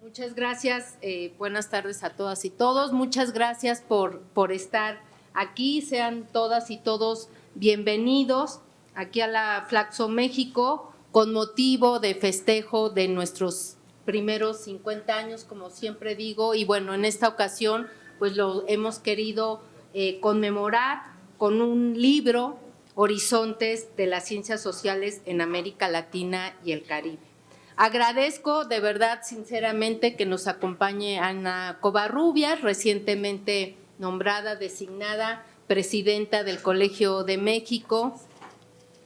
Muchas gracias, buenas tardes a todas y todos. Muchas gracias por estar aquí. Sean todas y todos bienvenidos aquí a la Flaxo México con motivo de festejo de nuestros primeros 50 años, como siempre digo, y bueno, en esta ocasión pues lo hemos querido conmemorar con un libro, Horizontes de las Ciencias Sociales en América Latina y el Caribe. Agradezco de verdad, sinceramente, que nos acompañe Ana Covarrubias, recientemente nombrada, designada presidenta del Colegio de México.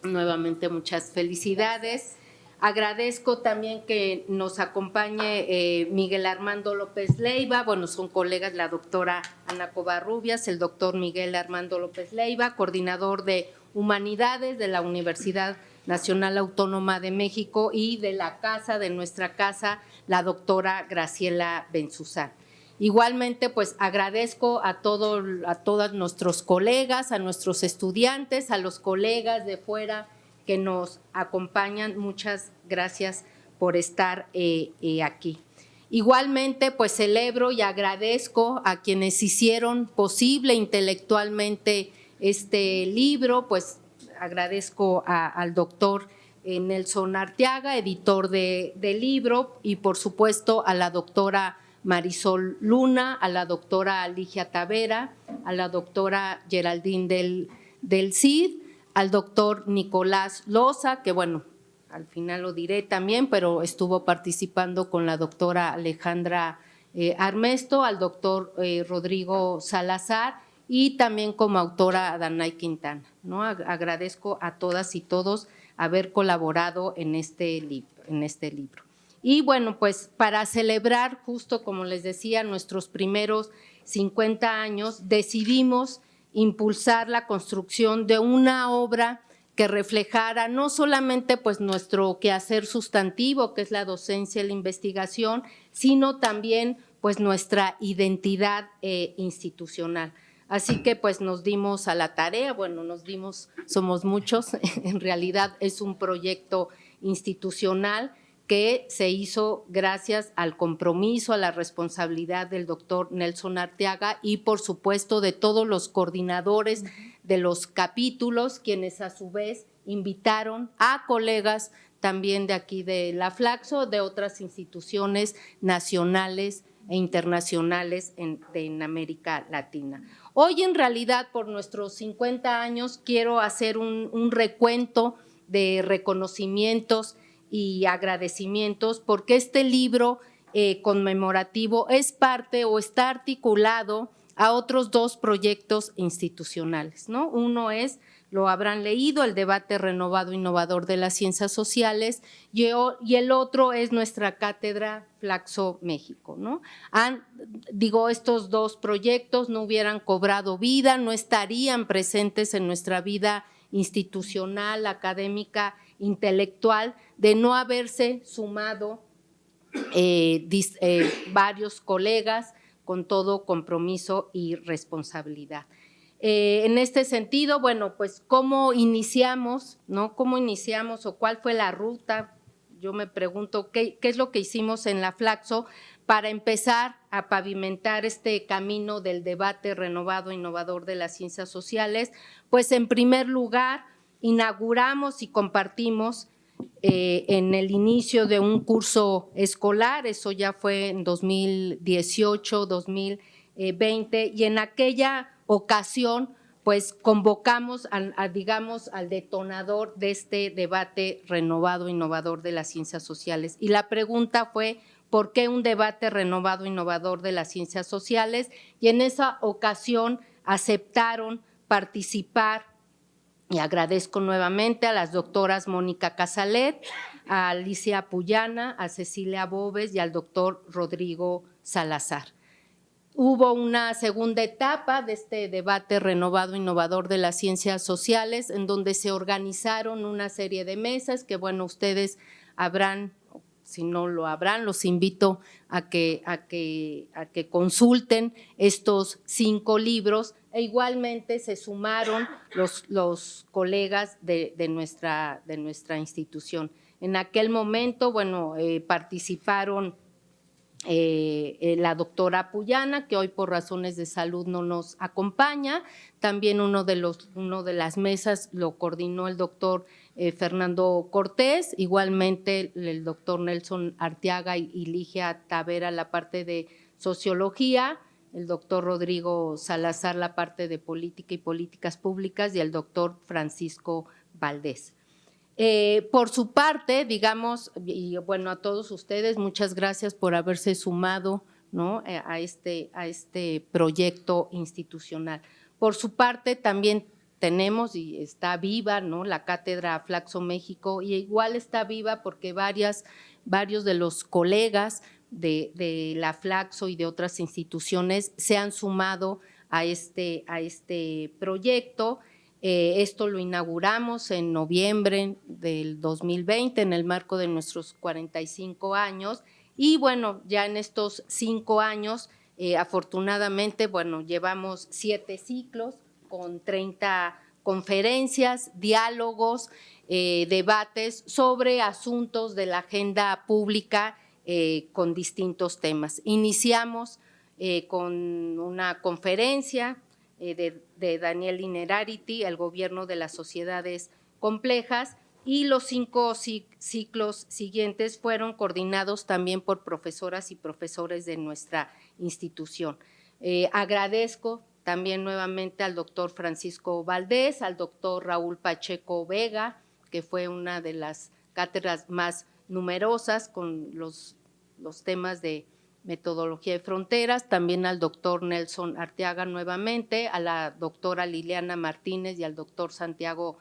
Nuevamente muchas felicidades. Agradezco también que nos acompañe Miguel Armando López Leiva, bueno, son colegas la doctora Ana Covarrubias, el doctor Miguel Armando López Leiva, coordinador de Humanidades de la Universidad Nacional Autónoma de México, y de la casa, de nuestra casa, la doctora Graciela Benzuzán. Igualmente, pues agradezco a todos nuestros colegas, a nuestros estudiantes, a los colegas de fuera que nos acompañan. Muchas gracias por estar aquí. Igualmente, pues celebro y agradezco a quienes hicieron posible intelectualmente este libro, pues agradezco al doctor Nelson Arteaga, editor del libro, y por supuesto a la doctora Marisol Luna, a la doctora Ligia Tavera, a la doctora Geraldine del Cid, al doctor Nicolás Loza, que bueno, al final lo diré también, pero estuvo participando con la doctora Alejandra Armesto, al doctor Rodrigo Salazar, y también como autora a Danay Quintana, ¿no? Agradezco a todas y todos haber colaborado en este libro. Y bueno, pues para celebrar, justo como les decía, nuestros primeros 50 años, decidimos impulsar la construcción de una obra que reflejara no solamente pues nuestro quehacer sustantivo, que es la docencia y la investigación, sino también pues nuestra identidad institucional. Así que pues nos dimos a la tarea, bueno, somos muchos, en realidad es un proyecto institucional que se hizo gracias al compromiso, a la responsabilidad del doctor Nelson Arteaga y por supuesto de todos los coordinadores de los capítulos, quienes a su vez invitaron a colegas también de aquí de la Flaxo, de otras instituciones nacionales e internacionales en América Latina. Hoy en realidad por nuestros 50 años quiero hacer un recuento de reconocimientos y agradecimientos porque este libro conmemorativo es parte o está articulado a otros dos proyectos institucionales, ¿no? Uno es, lo habrán leído, el debate renovado innovador de las ciencias sociales, y el otro es nuestra cátedra Flaxo México, ¿no? Estos dos proyectos no hubieran cobrado vida, no estarían presentes en nuestra vida institucional, académica, intelectual, de no haberse sumado varios colegas con todo compromiso y responsabilidad. En este sentido, bueno, pues ¿cómo iniciamos, no? ¿Cómo iniciamos o cuál fue la ruta? Yo me pregunto qué es lo que hicimos en la Flaxo para empezar a pavimentar este camino del debate renovado, innovador de las ciencias sociales. Pues en primer lugar, inauguramos y compartimos en el inicio de un curso escolar, eso ya fue en 2018, 2020, y en aquella ocasión pues convocamos al detonador de este debate renovado, innovador de las ciencias sociales. Y la pregunta fue, ¿por qué un debate renovado, innovador de las ciencias sociales? Y en esa ocasión aceptaron participar, y agradezco nuevamente a las doctoras Mónica Casalet, a Alicia Puyana, a Cecilia Bóves y al doctor Rodrigo Salazar. Hubo una segunda etapa de este debate renovado, innovador de las ciencias sociales, en donde se organizaron una serie de mesas que, bueno, ustedes habrán, si no lo habrán, los invito a que consulten estos 5 libros, e igualmente se sumaron los colegas de nuestra institución. En aquel momento, bueno, participaron la doctora Puyana, que hoy por razones de salud no nos acompaña. También una de las mesas lo coordinó el doctor Fernando Cortés, igualmente el doctor Nelson Arteaga y Ligia Tavera la parte de sociología, el doctor Rodrigo Salazar la parte de política y políticas públicas y el doctor Francisco Valdés. Por su parte, digamos, y bueno, a todos ustedes, muchas gracias por haberse sumado, ¿no?, a este proyecto institucional. Por su parte, también tenemos y está viva, ¿no?, la Cátedra Flaxo México, y igual está viva porque varios de los colegas de la Flaxo y de otras instituciones se han sumado a este proyecto. Esto lo inauguramos en noviembre del 2020 en el marco de nuestros 45 años y bueno, ya en estos 5 años, afortunadamente, bueno, llevamos 7 ciclos con 30 conferencias, diálogos, debates sobre asuntos de la agenda pública con distintos temas. Iniciamos con una conferencia de Daniel Innerarity, el gobierno de las sociedades complejas, y los 5 ciclos siguientes fueron coordinados también por profesoras y profesores de nuestra institución. Agradezco también nuevamente al doctor Francisco Valdés, al doctor Raúl Pacheco Vega, que fue una de las cátedras más numerosas con los temas de metodología de fronteras, también al doctor Nelson Arteaga nuevamente, a la doctora Liliana Martínez y al doctor Santiago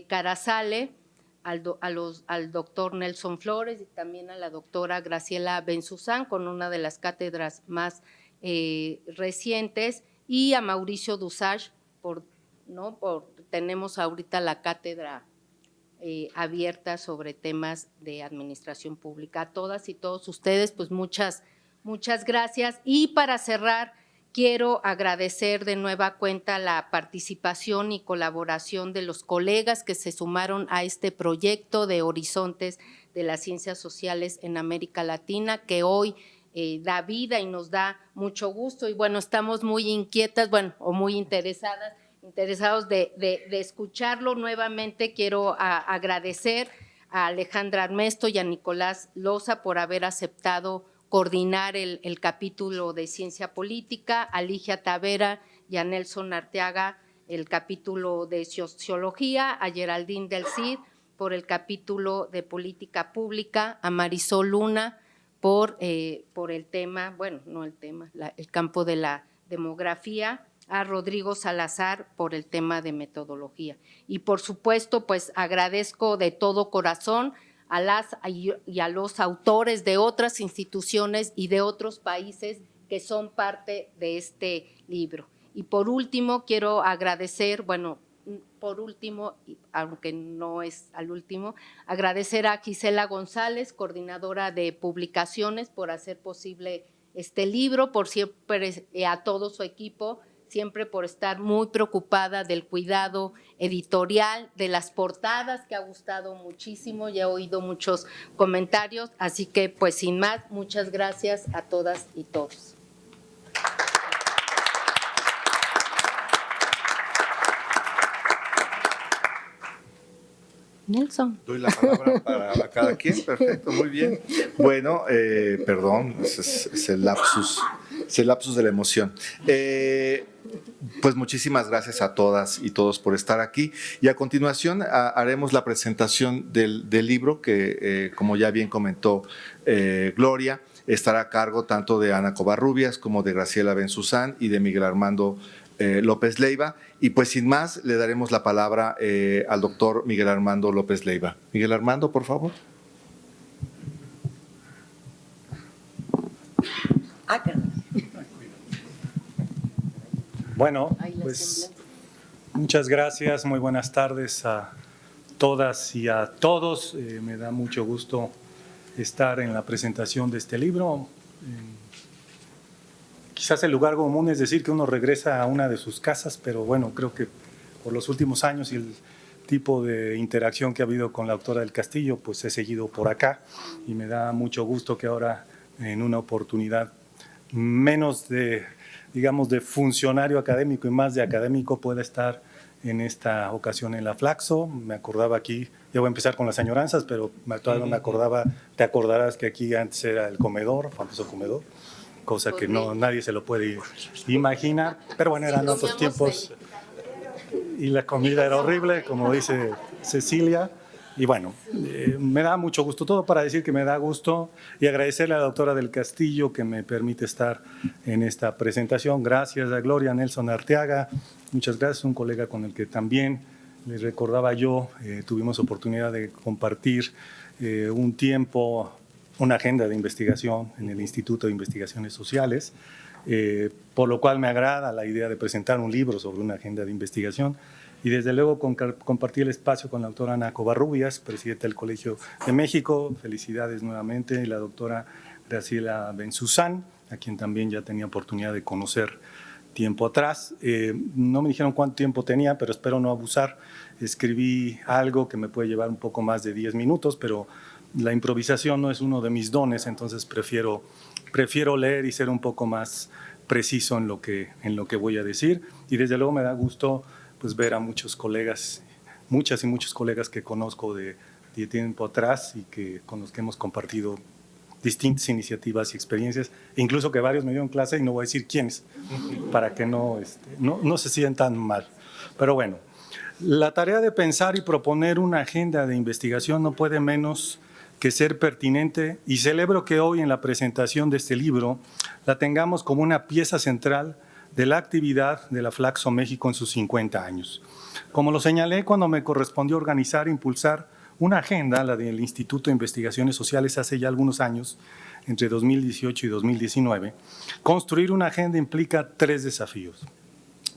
Carazale, al doctor Nelson Flores y también a la doctora Graciela Benzuzán con una de las cátedras más recientes, y a Mauricio Dusage, tenemos ahorita la cátedra abierta sobre temas de administración pública. A todas y todos ustedes, pues muchas gracias. Y para cerrar, quiero agradecer de nueva cuenta la participación y colaboración de los colegas que se sumaron a este proyecto de Horizontes de las Ciencias Sociales en América Latina, que hoy da vida y nos da mucho gusto. Y bueno, estamos muy inquietas, bueno, o muy interesados de escucharlo. Nuevamente quiero agradecer a Alejandra Armesto y a Nicolás Loza por haber aceptado coordinar el capítulo de Ciencia Política, a Ligia Tavera y a Nelson Arteaga el capítulo de Sociología, a Geraldine del Cid por el capítulo de Política Pública, a Marisol Luna por el tema, bueno, no el tema, el campo de la demografía, a Rodrigo Salazar por el tema de metodología. Y por supuesto, pues agradezco de todo corazón a las y a los autores de otras instituciones y de otros países que son parte de este libro. Y por último, quiero agradecer, bueno, por último, aunque no es al último, agradecer a Gisela González, coordinadora de publicaciones, por hacer posible este libro, por siempre a todo su equipo, siempre por estar muy preocupada del cuidado editorial, de las portadas, que ha gustado muchísimo, ya he oído muchos comentarios, así que pues sin más, muchas gracias a todas y todos. Nelson. Doy la palabra para cada quien, perfecto, muy bien. Bueno, perdón, es el lapsus de la emoción. Pues muchísimas gracias a todas y todos por estar aquí. Y a continuación haremos la presentación del libro que, como ya bien comentó Gloria, estará a cargo tanto de Ana Covarrubias como de Graciela Benzuzán y de Miguel Armando López Leiva. Y pues sin más, le daremos la palabra al doctor Miguel Armando López Leiva. Miguel Armando, por favor. Bueno, pues muchas gracias, muy buenas tardes a todas y a todos. Me da mucho gusto estar en la presentación de este libro. Quizás el lugar común es decir que uno regresa a una de sus casas, pero bueno, creo que por los últimos años y el tipo de interacción que ha habido con la autora del Castillo, pues he seguido por acá y me da mucho gusto que ahora en una oportunidad menos de, digamos, de funcionario académico y más de académico pueda estar en esta ocasión en la Flaxo. Me acordaba aquí, ya voy a empezar con las añoranzas, pero todavía me acordaba, te acordarás que aquí antes era el comedor, famoso comedor, cosa que no, nadie se lo puede imaginar, pero bueno, eran otros tiempos y la comida era horrible, como dice Cecilia. Y bueno, me da mucho gusto, todo para decir que me da gusto y agradecerle a la doctora del Castillo que me permite estar en esta presentación. Gracias a Gloria Nelson Arteaga, muchas gracias, un colega con el que también les recordaba yo, tuvimos oportunidad de compartir un tiempo, una agenda de investigación en el Instituto de Investigaciones Sociales, por lo cual me agrada la idea de presentar un libro sobre una agenda de investigación. Y desde luego compartí el espacio con la doctora Ana Covarrubias, presidenta del Colegio de México. Felicidades nuevamente. Y la doctora Graciela Benzuzán, a quien también ya tenía oportunidad de conocer tiempo atrás. No me dijeron cuánto tiempo tenía, pero espero no abusar. Escribí algo que me puede llevar un poco más de 10 minutos, pero la improvisación no es uno de mis dones, entonces prefiero leer y ser un poco más preciso en lo que voy a decir. Y desde luego me da gusto pues ver a muchos colegas, muchas y muchos colegas que conozco de tiempo atrás y con los que hemos compartido distintas iniciativas y experiencias, incluso que varios me dieron clase y no voy a decir quiénes, para que no se sientan mal. Pero bueno, la tarea de pensar y proponer una agenda de investigación no puede menos que ser pertinente y celebro que hoy en la presentación de este libro la tengamos como una pieza central de la actividad de la Flaxo México en sus 50 años. Como lo señalé cuando me correspondió organizar e impulsar una agenda, la del Instituto de Investigaciones Sociales hace ya algunos años, entre 2018 y 2019, construir una agenda implica 3 desafíos.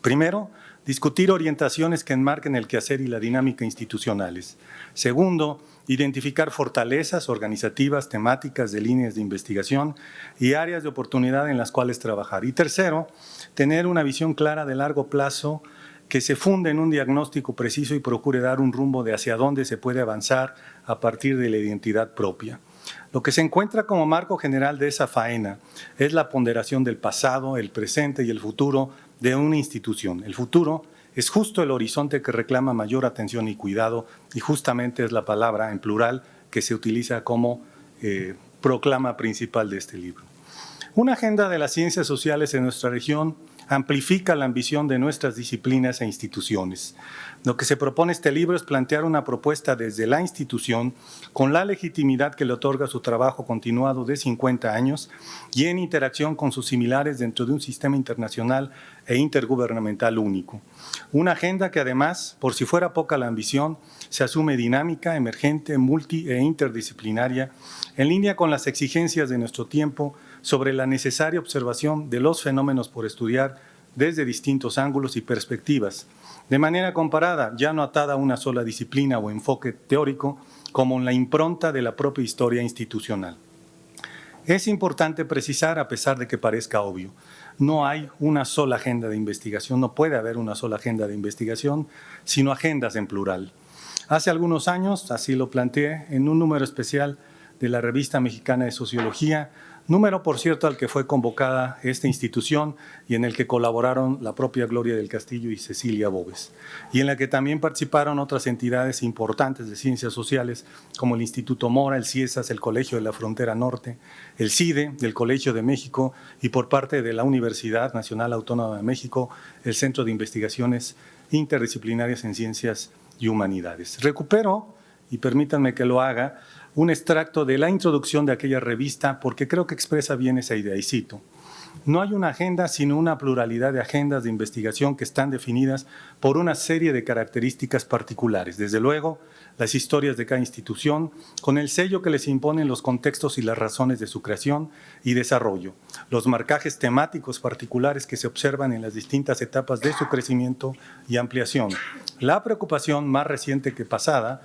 Primero, discutir orientaciones que enmarquen el quehacer y la dinámica institucionales. Segundo, identificar fortalezas organizativas, temáticas de líneas de investigación y áreas de oportunidad en las cuales trabajar. Y tercero, tener una visión clara de largo plazo que se funde en un diagnóstico preciso y procure dar un rumbo de hacia dónde se puede avanzar a partir de la identidad propia. Lo que se encuentra como marco general de esa faena es la ponderación del pasado, el presente y el futuro de una institución. El futuro es justo el horizonte que reclama mayor atención y cuidado y justamente es la palabra en plural que se utiliza como proclama principal de este libro. Una agenda de las ciencias sociales en nuestra región amplifica la ambición de nuestras disciplinas e instituciones. Lo que se propone este libro es plantear una propuesta desde la institución con la legitimidad que le otorga su trabajo continuado de 50 años y en interacción con sus similares dentro de un sistema internacional e intergubernamental único. Una agenda que además, por si fuera poca la ambición, se asume dinámica, emergente, multi e interdisciplinaria, en línea con las exigencias de nuestro tiempo sobre la necesaria observación de los fenómenos por estudiar desde distintos ángulos y perspectivas, de manera comparada, ya no atada a una sola disciplina o enfoque teórico, como en la impronta de la propia historia institucional. Es importante precisar, a pesar de que parezca obvio, no hay una sola agenda de investigación, no puede haber una sola agenda de investigación, sino agendas en plural. Hace algunos años, así lo planteé, en un número especial de la Revista Mexicana de Sociología, número, por cierto, al que fue convocada esta institución y en el que colaboraron la propia Gloria del Castillo y Cecilia Bóvez, y en la que también participaron otras entidades importantes de ciencias sociales como el Instituto Mora, el CIESAS, el Colegio de la Frontera Norte, el CIDE, del Colegio de México y por parte de la Universidad Nacional Autónoma de México, el Centro de Investigaciones Interdisciplinarias en Ciencias y Humanidades. Recupero, y permítanme que lo haga, un extracto de la introducción de aquella revista porque creo que expresa bien esa idea, y cito: no hay una agenda sino una pluralidad de agendas de investigación que están definidas por una serie de características particulares. Desde luego, las historias de cada institución, con el sello que les imponen los contextos y las razones de su creación y desarrollo, los marcajes temáticos particulares que se observan en las distintas etapas de su crecimiento y ampliación, la preocupación más reciente que pasada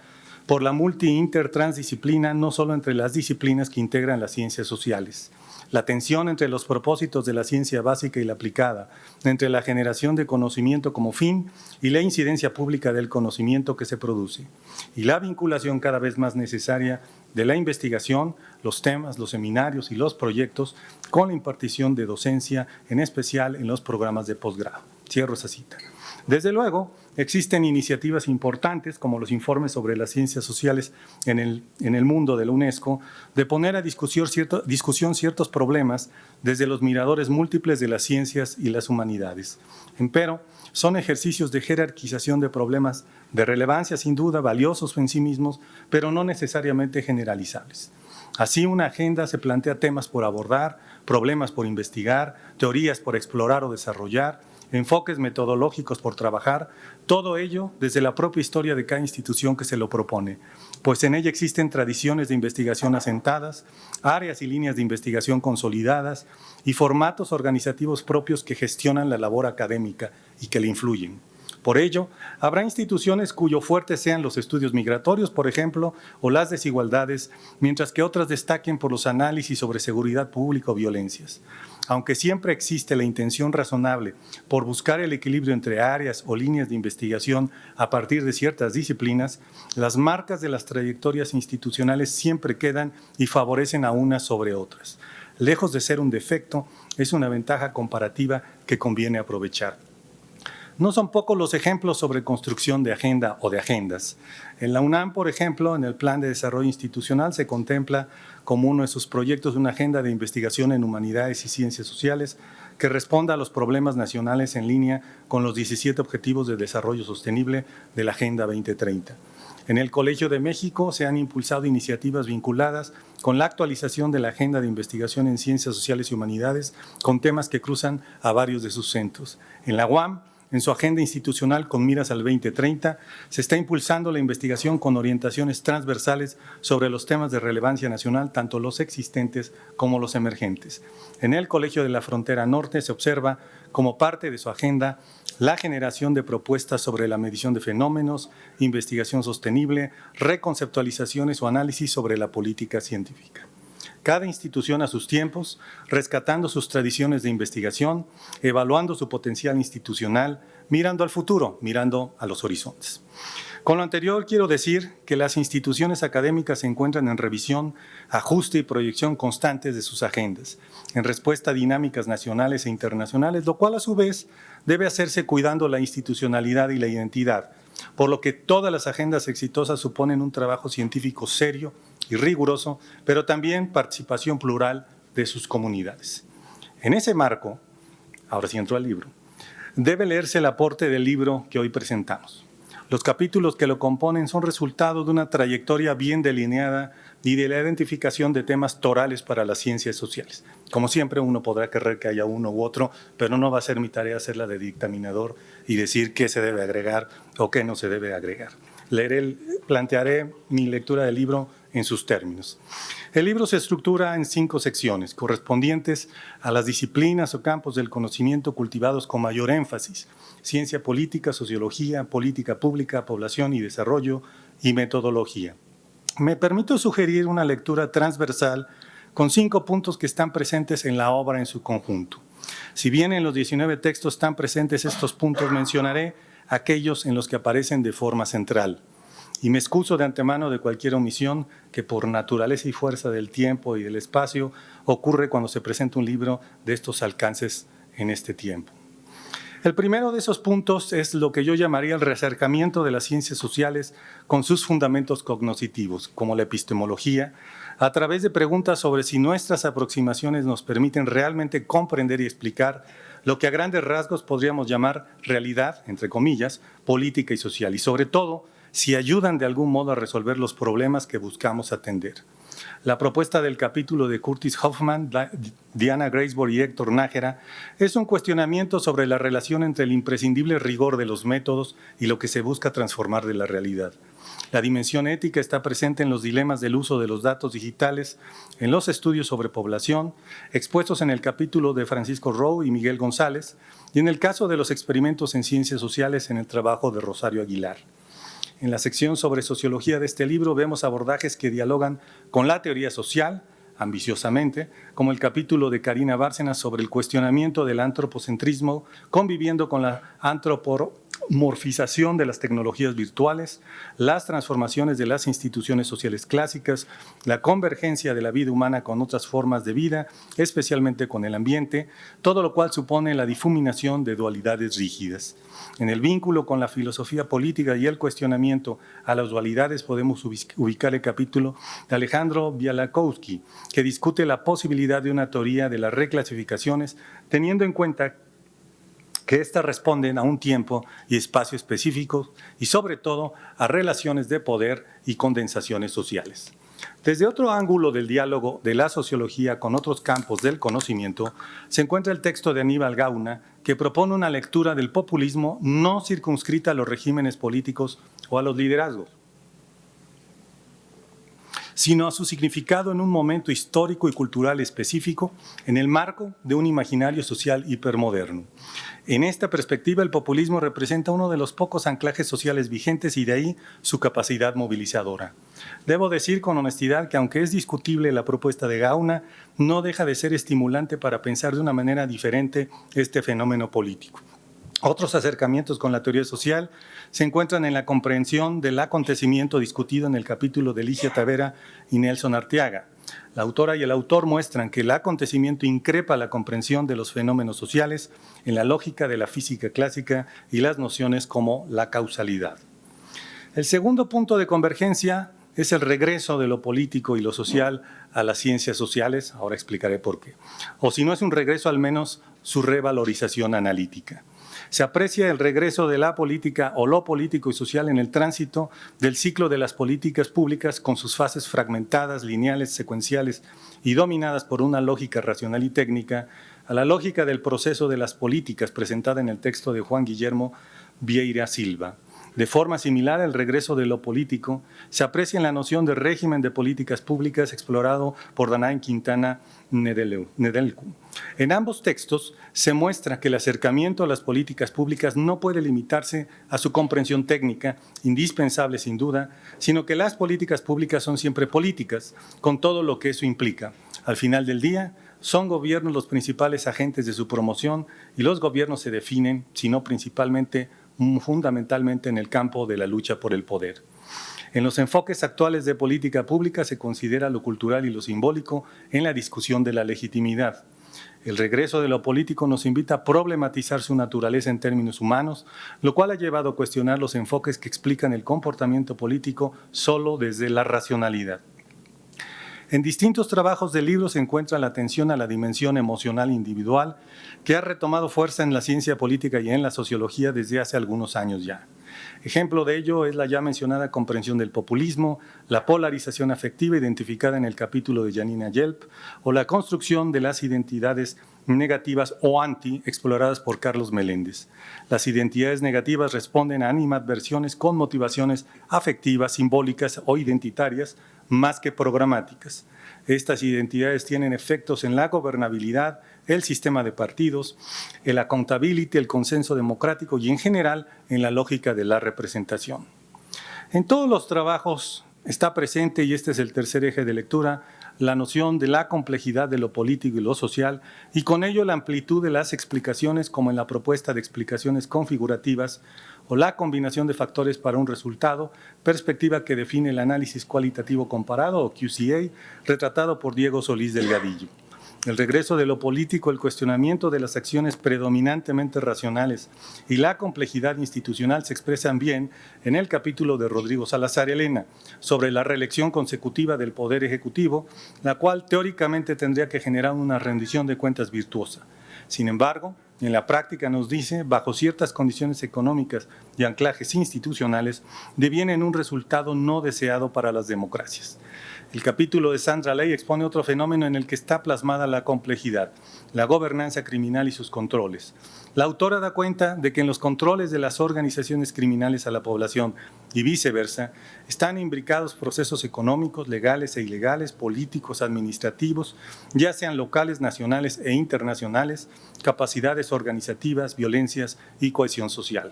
por la multi-inter-transdisciplina, no solo entre las disciplinas que integran las ciencias sociales, la tensión entre los propósitos de la ciencia básica y la aplicada, entre la generación de conocimiento como fin y la incidencia pública del conocimiento que se produce, y la vinculación cada vez más necesaria de la investigación, los temas, los seminarios y los proyectos con la impartición de docencia, en especial en los programas de posgrado. Cierro esa cita. Desde luego, existen iniciativas importantes, como los informes sobre las ciencias sociales en el mundo de la UNESCO, de poner a discusión ciertos problemas desde los miradores múltiples de las ciencias y las humanidades. Empero, son ejercicios de jerarquización de problemas de relevancia, sin duda, valiosos en sí mismos, pero no necesariamente generalizables. Así, una agenda se plantea temas por abordar, problemas por investigar, teorías por explorar o desarrollar, enfoques metodológicos por trabajar, todo ello desde la propia historia de cada institución que se lo propone, pues en ella existen tradiciones de investigación asentadas, áreas y líneas de investigación consolidadas y formatos organizativos propios que gestionan la labor académica y que le influyen. Por ello, habrá instituciones cuyo fuerte sean los estudios migratorios, por ejemplo, o las desigualdades, mientras que otras destaquen por los análisis sobre seguridad pública o violencias. Aunque siempre existe la intención razonable por buscar el equilibrio entre áreas o líneas de investigación a partir de ciertas disciplinas, las marcas de las trayectorias institucionales siempre quedan y favorecen a unas sobre otras. Lejos de ser un defecto, es una ventaja comparativa que conviene aprovechar. No son pocos los ejemplos sobre construcción de agenda o de agendas. En la UNAM, por ejemplo, en el Plan de Desarrollo Institucional se contempla como uno de sus proyectos una agenda de investigación en humanidades y ciencias sociales que responda a los problemas nacionales en línea con los 17 Objetivos de Desarrollo Sostenible de la Agenda 2030. En el Colegio de México se han impulsado iniciativas vinculadas con la actualización de la Agenda de Investigación en Ciencias Sociales y Humanidades con temas que cruzan a varios de sus centros. En la UAM, en su agenda institucional con miras al 2030, se está impulsando la investigación con orientaciones transversales sobre los temas de relevancia nacional, tanto los existentes como los emergentes. En el Colegio de la Frontera Norte se observa como parte de su agenda la generación de propuestas sobre la medición de fenómenos, investigación sostenible, reconceptualizaciones o análisis sobre la política científica. Cada institución a sus tiempos, rescatando sus tradiciones de investigación, evaluando su potencial institucional, mirando al futuro, mirando a los horizontes. Con lo anterior, quiero decir que las instituciones académicas se encuentran en revisión, ajuste y proyección constantes de sus agendas, en respuesta a dinámicas nacionales e internacionales, lo cual a su vez debe hacerse cuidando la institucionalidad y la identidad, por lo que todas las agendas exitosas suponen un trabajo científico serio y riguroso, pero también participación plural de sus comunidades. En ese marco, ahora sí entro al libro, debe leerse el aporte del libro que hoy presentamos. Los capítulos que lo componen son resultado de una trayectoria bien delineada y de la identificación de temas torales para las ciencias sociales. Como siempre, uno podrá querer que haya uno u otro, pero no va a ser mi tarea hacerla de dictaminador y decir qué se debe agregar o qué no se debe agregar. Plantearé mi lectura del libro en sus términos. El libro se estructura en 5 secciones, correspondientes a las disciplinas o campos del conocimiento cultivados con mayor énfasis: ciencia política, sociología, política pública, población y desarrollo y metodología. Me permito sugerir una lectura transversal con 5 puntos que están presentes en la obra en su conjunto. Si bien en los 19 textos están presentes estos puntos, mencionaré aquellos en los que aparecen de forma central. Y me excuso de antemano de cualquier omisión que por naturaleza y fuerza del tiempo y del espacio ocurre cuando se presenta un libro de estos alcances en este tiempo. El primero de esos puntos es lo que yo llamaría el reacercamiento de las ciencias sociales con sus fundamentos cognoscitivos, como la epistemología, a través de preguntas sobre si nuestras aproximaciones nos permiten realmente comprender y explicar lo que a grandes rasgos podríamos llamar realidad, entre comillas, política y social, y sobre todo, si ayudan de algún modo a resolver los problemas que buscamos atender. La propuesta del capítulo de Curtis Hoffman, Diana Graysborough y Héctor Nájera es un cuestionamiento sobre la relación entre el imprescindible rigor de los métodos y lo que se busca transformar de la realidad. La dimensión ética está presente en los dilemas del uso de los datos digitales, en los estudios sobre población, expuestos en el capítulo de Francisco Rowe y Miguel González, y en el caso de los experimentos en ciencias sociales en el trabajo de Rosario Aguilar. En la sección sobre sociología de este libro vemos abordajes que dialogan con la teoría social, ambiciosamente, como el capítulo de Karina Bárcenas sobre el cuestionamiento del antropocentrismo, conviviendo con la morfización de las tecnologías virtuales, las transformaciones de las instituciones sociales clásicas, la convergencia de la vida humana con otras formas de vida, especialmente con el ambiente, todo lo cual supone la difuminación de dualidades rígidas. En el vínculo con la filosofía política y el cuestionamiento a las dualidades podemos ubicar el capítulo de Alejandro Białkowski, que discute la posibilidad de una teoría de las reclasificaciones, teniendo en cuenta que éstas responden a un tiempo y espacio específicos y sobre todo a relaciones de poder y condensaciones sociales. Desde otro ángulo del diálogo de la sociología con otros campos del conocimiento, se encuentra el texto de Aníbal Gauna, que propone una lectura del populismo no circunscrita a los regímenes políticos o a los liderazgos, sino a su significado en un momento histórico y cultural específico en el marco de un imaginario social hipermoderno. En esta perspectiva, el populismo representa uno de los pocos anclajes sociales vigentes y de ahí su capacidad movilizadora. Debo decir con honestidad que aunque es discutible la propuesta de Gauna, no deja de ser estimulante para pensar de una manera diferente este fenómeno político. Otros acercamientos con la teoría social se encuentran en la comprensión del acontecimiento discutido en el capítulo de Ligia Tavera y Nelson Arteaga. La autora y el autor muestran que el acontecimiento increpa la comprensión de los fenómenos sociales en la lógica de la física clásica y las nociones como la causalidad. El segundo punto de convergencia es el regreso de lo político y lo social a las ciencias sociales, ahora explicaré por qué. O si no es un regreso, al menos su revalorización analítica. Se aprecia el regreso de la política o lo político y social en el tránsito del ciclo de las políticas públicas con sus fases fragmentadas, lineales, secuenciales y dominadas por una lógica racional y técnica, a la lógica del proceso de las políticas presentada en el texto de Juan Guillermo Vieira Silva. De forma similar, el regreso de lo político se aprecia en la noción de régimen de políticas públicas explorado por Danae Quintana Nedelcu. En ambos textos se muestra que el acercamiento a las políticas públicas no puede limitarse a su comprensión técnica, indispensable sin duda, sino que las políticas públicas son siempre políticas, con todo lo que eso implica. Al final del día, son gobiernos los principales agentes de su promoción y los gobiernos se definen, si no principalmente, fundamentalmente en el campo de la lucha por el poder. En los enfoques actuales de política pública se considera lo cultural y lo simbólico en la discusión de la legitimidad. El regreso de lo político nos invita a problematizar su naturaleza en términos humanos, lo cual ha llevado a cuestionar los enfoques que explican el comportamiento político solo desde la racionalidad. En distintos trabajos del libro se encuentra la atención a la dimensión emocional individual que ha retomado fuerza en la ciencia política y en la sociología desde hace algunos años ya. Ejemplo de ello es la ya mencionada comprensión del populismo, la polarización afectiva identificada en el capítulo de Janina Yelp o la construcción de las identidades negativas o anti exploradas por Carlos Meléndez. Las identidades negativas responden a animadversiones con motivaciones afectivas, simbólicas o identitarias más que programáticas. Estas identidades tienen efectos en la gobernabilidad, el sistema de partidos, el accountability, el consenso democrático y en general en la lógica de la representación. En todos los trabajos está presente, y este es el tercer eje de lectura, la noción de la complejidad de lo político y lo social y con ello la amplitud de las explicaciones como en la propuesta de explicaciones configurativas o la combinación de factores para un resultado, perspectiva que define el análisis cualitativo comparado o QCA, retratado por Diego Solís Delgadillo. El regreso de lo político, el cuestionamiento de las acciones predominantemente racionales y la complejidad institucional se expresan bien en el capítulo de Rodrigo Salazar Elena sobre la reelección consecutiva del Poder Ejecutivo, la cual teóricamente tendría que generar una rendición de cuentas virtuosa. Sin embargo, en la práctica nos dice, bajo ciertas condiciones económicas y anclajes institucionales, deviene en un resultado no deseado para las democracias. El capítulo de Sandra Ley expone otro fenómeno en el que está plasmada la complejidad, la gobernanza criminal y sus controles. La autora da cuenta de que en los controles de las organizaciones criminales a la población y viceversa, están imbricados procesos económicos, legales e ilegales, políticos, administrativos, ya sean locales, nacionales e internacionales, capacidades organizativas, violencias y cohesión social.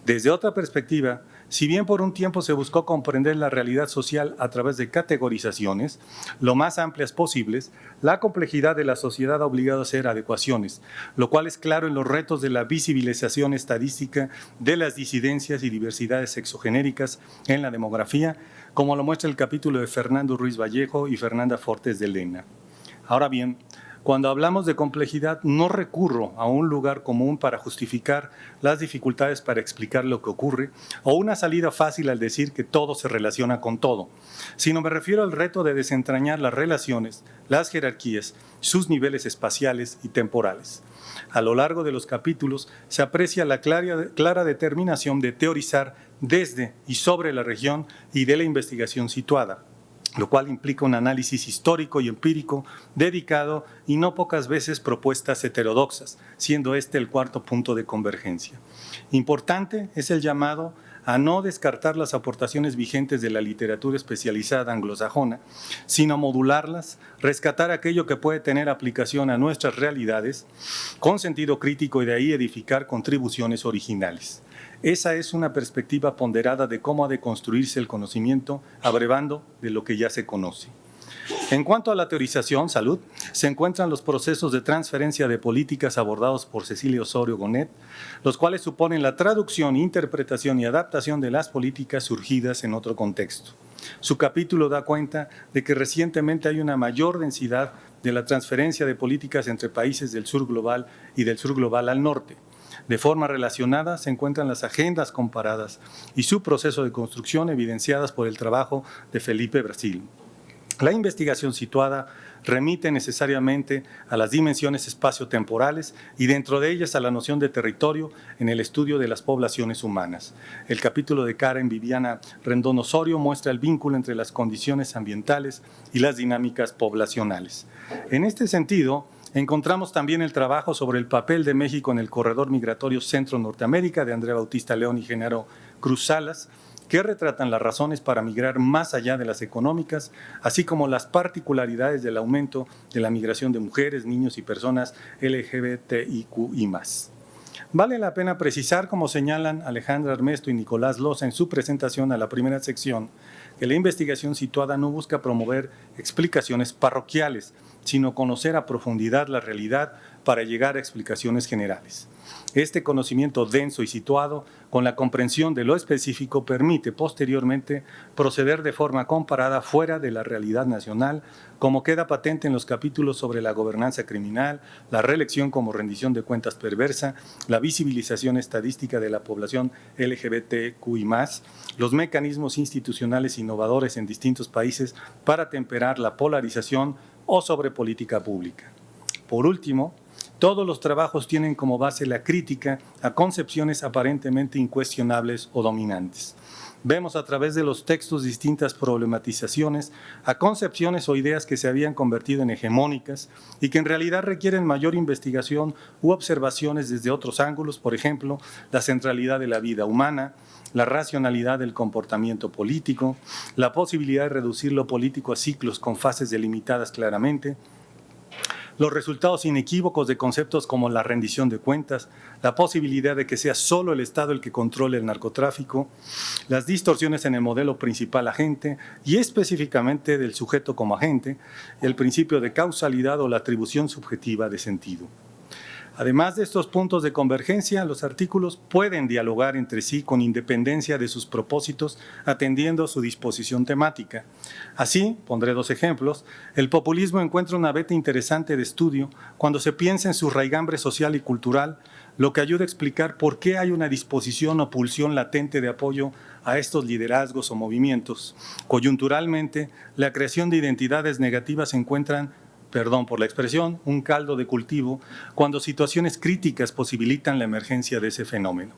Desde otra perspectiva, Si bien por un tiempo se buscó comprender la realidad social a través de categorizaciones lo más amplias posibles, la complejidad de la sociedad ha obligado a hacer adecuaciones, lo cual es claro en los retos de la visibilización estadística de las disidencias y diversidades sexogenéricas en la demografía, como lo muestra el capítulo de Fernando Ruiz Vallejo y Fernanda Fortes de Lena. Ahora bien, cuando hablamos de complejidad, no recurro a un lugar común para justificar las dificultades para explicar lo que ocurre o una salida fácil al decir que todo se relaciona con todo, sino me refiero al reto de desentrañar las relaciones, las jerarquías, sus niveles espaciales y temporales. A lo largo de los capítulos se aprecia la clara determinación de teorizar desde y sobre la región y de la investigación situada, lo cual implica un análisis histórico y empírico dedicado y no pocas veces propuestas heterodoxas, siendo este el cuarto punto de convergencia. Importante es el llamado a no descartar las aportaciones vigentes de la literatura especializada anglosajona, sino modularlas, rescatar aquello que puede tener aplicación a nuestras realidades con sentido crítico y de ahí edificar contribuciones originales. Esa es una perspectiva ponderada de cómo ha de construirse el conocimiento, abrevando de lo que ya se conoce. En cuanto a la teorización, salud, se encuentran los procesos de transferencia de políticas abordados por Cecilia Osorio Gonet, los cuales suponen la traducción, interpretación y adaptación de las políticas surgidas en otro contexto. Su capítulo da cuenta de que recientemente hay una mayor densidad de la transferencia de políticas entre países del sur global y del sur global al norte. De forma relacionada se encuentran las agendas comparadas y su proceso de construcción evidenciadas por el trabajo de Felipe Brasil. La investigación situada remite necesariamente a las dimensiones espaciotemporales y dentro de ellas a la noción de territorio en el estudio de las poblaciones humanas. El capítulo de Karen Viviana Rendón Osorio muestra el vínculo entre las condiciones ambientales y las dinámicas poblacionales. En este sentido, encontramos también el trabajo sobre el papel de México en el corredor migratorio Centro-Norteamérica de Andrea Bautista León y Genaro Cruz Salas, que retratan las razones para migrar más allá de las económicas, así como las particularidades del aumento de la migración de mujeres, niños y personas LGBTIQI+. Vale la pena precisar, como señalan Alejandra Armesto y Nicolás Loza en su presentación a la primera sección, que la investigación situada no busca promover explicaciones parroquiales, sino conocer a profundidad la realidad para llegar a explicaciones generales. Este conocimiento denso y situado, con la comprensión de lo específico, permite posteriormente proceder de forma comparada fuera de la realidad nacional, como queda patente en los capítulos sobre la gobernanza criminal, la reelección como rendición de cuentas perversa, la visibilización estadística de la población LGBTQI+, los mecanismos institucionales innovadores en distintos países para temperar la polarización o sobre política pública. Por último, todos los trabajos tienen como base la crítica a concepciones aparentemente incuestionables o dominantes. Vemos a través de los textos distintas problematizaciones a concepciones o ideas que se habían convertido en hegemónicas y que en realidad requieren mayor investigación u observaciones desde otros ángulos, por ejemplo, la centralidad de la vida humana, la racionalidad del comportamiento político, la posibilidad de reducir lo político a ciclos con fases delimitadas claramente, los resultados inequívocos de conceptos como la rendición de cuentas, la posibilidad de que sea solo el Estado el que controle el narcotráfico, las distorsiones en el modelo principal agente y específicamente del sujeto como agente, el principio de causalidad o la atribución subjetiva de sentido. Además de estos puntos de convergencia, los artículos pueden dialogar entre sí con independencia de sus propósitos, atendiendo su disposición temática. Así, pondré dos ejemplos. El populismo encuentra una veta interesante de estudio cuando se piensa en su raigambre social y cultural, lo que ayuda a explicar por qué hay una disposición o pulsión latente de apoyo a estos liderazgos o movimientos. Coyunturalmente, la creación de identidades negativas se encuentran, perdón por la expresión, un caldo de cultivo cuando situaciones críticas posibilitan la emergencia de ese fenómeno.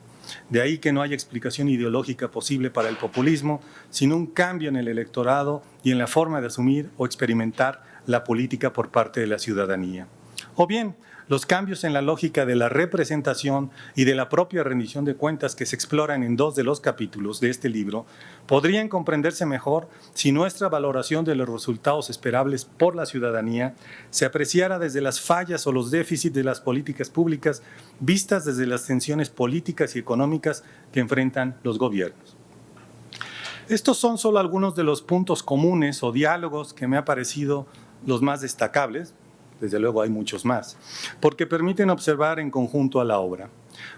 De ahí que no haya explicación ideológica posible para el populismo, sino un cambio en el electorado y en la forma de asumir o experimentar la política por parte de la ciudadanía. O bien, los cambios en la lógica de la representación y de la propia rendición de cuentas que se exploran en dos de los capítulos de este libro podrían comprenderse mejor si nuestra valoración de los resultados esperables por la ciudadanía se apreciara desde las fallas o los déficits de las políticas públicas vistas desde las tensiones políticas y económicas que enfrentan los gobiernos. Estos son solo algunos de los puntos comunes o diálogos que me han parecido los más destacables, desde luego hay muchos más, porque permiten observar en conjunto a la obra.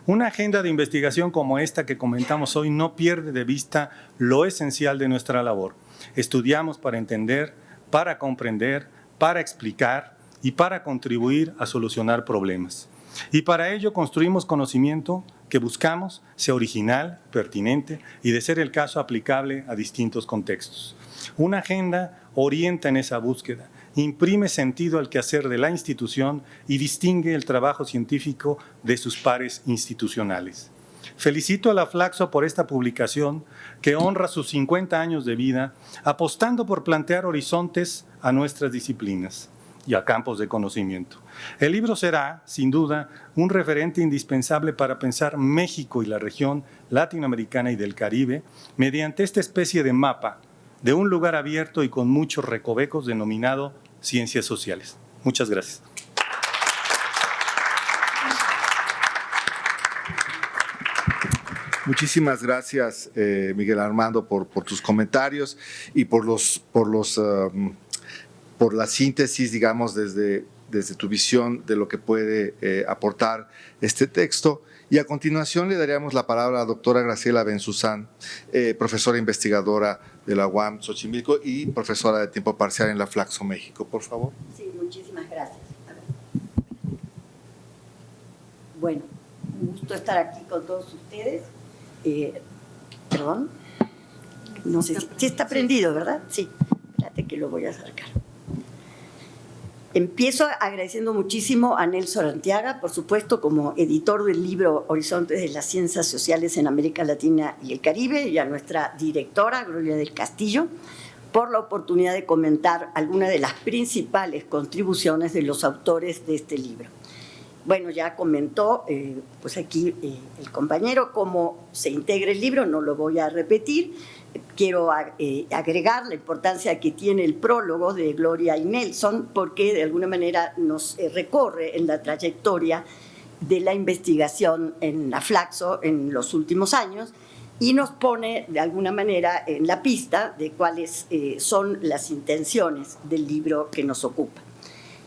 Una agenda de investigación como esta que comentamos hoy no pierde de vista lo esencial de nuestra labor. Estudiamos para entender, para comprender, para explicar y para contribuir a solucionar problemas. Y para ello construimos conocimiento que buscamos sea original, pertinente y, de ser el caso, aplicable a distintos contextos. Una agenda orienta en esa búsqueda, imprime sentido al quehacer de la institución y distingue el trabajo científico de sus pares institucionales. Felicito a la Flaxo por esta publicación que honra sus 50 años de vida, apostando por plantear horizontes a nuestras disciplinas y a campos de conocimiento. El libro será, sin duda, un referente indispensable para pensar México y la región latinoamericana y del Caribe mediante esta especie de mapa de un lugar abierto y con muchos recovecos denominado Ciencias Sociales. Muchas gracias. Muchísimas gracias, Miguel Armando, por tus comentarios y por la síntesis, digamos, desde tu visión de lo que puede aportar este texto. Y a continuación le daríamos la palabra a la doctora Graciela Benzuzán, profesora investigadora de la UAM Xochimilco y profesora de tiempo parcial en la Flaxo México. Por favor. Sí, muchísimas gracias. Bueno, un gusto estar aquí con todos ustedes. Perdón, no sé si está prendido, ¿verdad? Sí, espérate que lo voy a acercar. Empiezo agradeciendo muchísimo a Nelson Arteaga, por supuesto, como editor del libro Horizontes de las Ciencias Sociales en América Latina y el Caribe, y a nuestra directora, Gloria del Castillo, por la oportunidad de comentar algunas de las principales contribuciones de los autores de este libro. Bueno, ya comentó pues aquí el compañero cómo se integra el libro, no lo voy a repetir. Quiero agregar la importancia que tiene el prólogo de Gloria y Nelson, porque de alguna manera nos recorre en la trayectoria de la investigación en la Flaxo en los últimos años y nos pone de alguna manera en la pista de cuáles son las intenciones del libro que nos ocupa.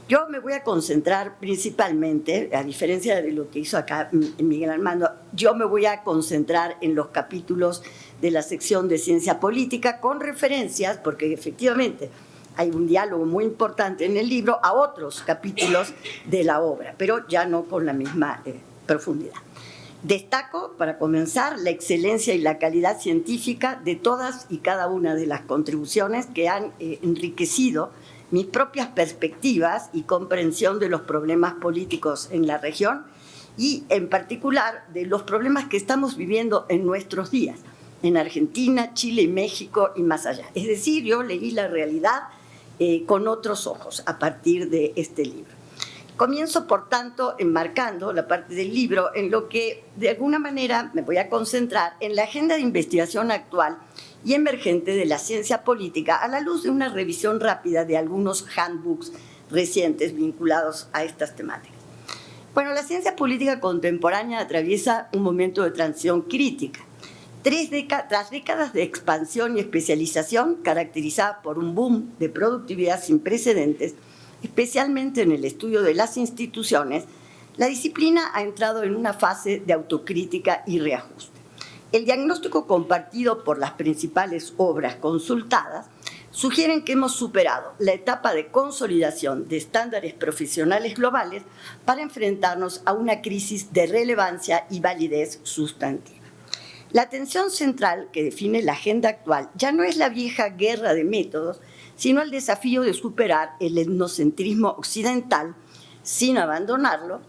Yo me voy a concentrar principalmente, a diferencia de lo que hizo acá Miguel Armando, yo me voy a concentrar en los capítulos de la sección de Ciencia Política con referencias, porque efectivamente hay un diálogo muy importante en el libro a otros capítulos de la obra, pero ya no con la misma profundidad. Destaco, para comenzar, la excelencia y la calidad científica de todas y cada una de las contribuciones que han enriquecido mis propias perspectivas y comprensión de los problemas políticos en la región y, en particular, de los problemas que estamos viviendo en nuestros días, en Argentina, Chile, México y más allá. Es decir, yo leí la realidad con otros ojos a partir de este libro. Comienzo, por tanto, enmarcando la parte del libro en lo que, de alguna manera, me voy a concentrar en la agenda de investigación actual y emergente de la ciencia política a la luz de una revisión rápida de algunos handbooks recientes vinculados a estas temáticas. Bueno, la ciencia política contemporánea atraviesa un momento de transición crítica. Tras décadas de expansión y especialización caracterizada por un boom de productividad sin precedentes, especialmente en el estudio de las instituciones, la disciplina ha entrado en una fase de autocrítica y reajuste. El diagnóstico compartido por las principales obras consultadas sugieren que hemos superado la etapa de consolidación de estándares profesionales globales para enfrentarnos a una crisis de relevancia y validez sustantiva. La tensión central que define la agenda actual ya no es la vieja guerra de métodos, sino el desafío de superar el etnocentrismo occidental sin abandonarlo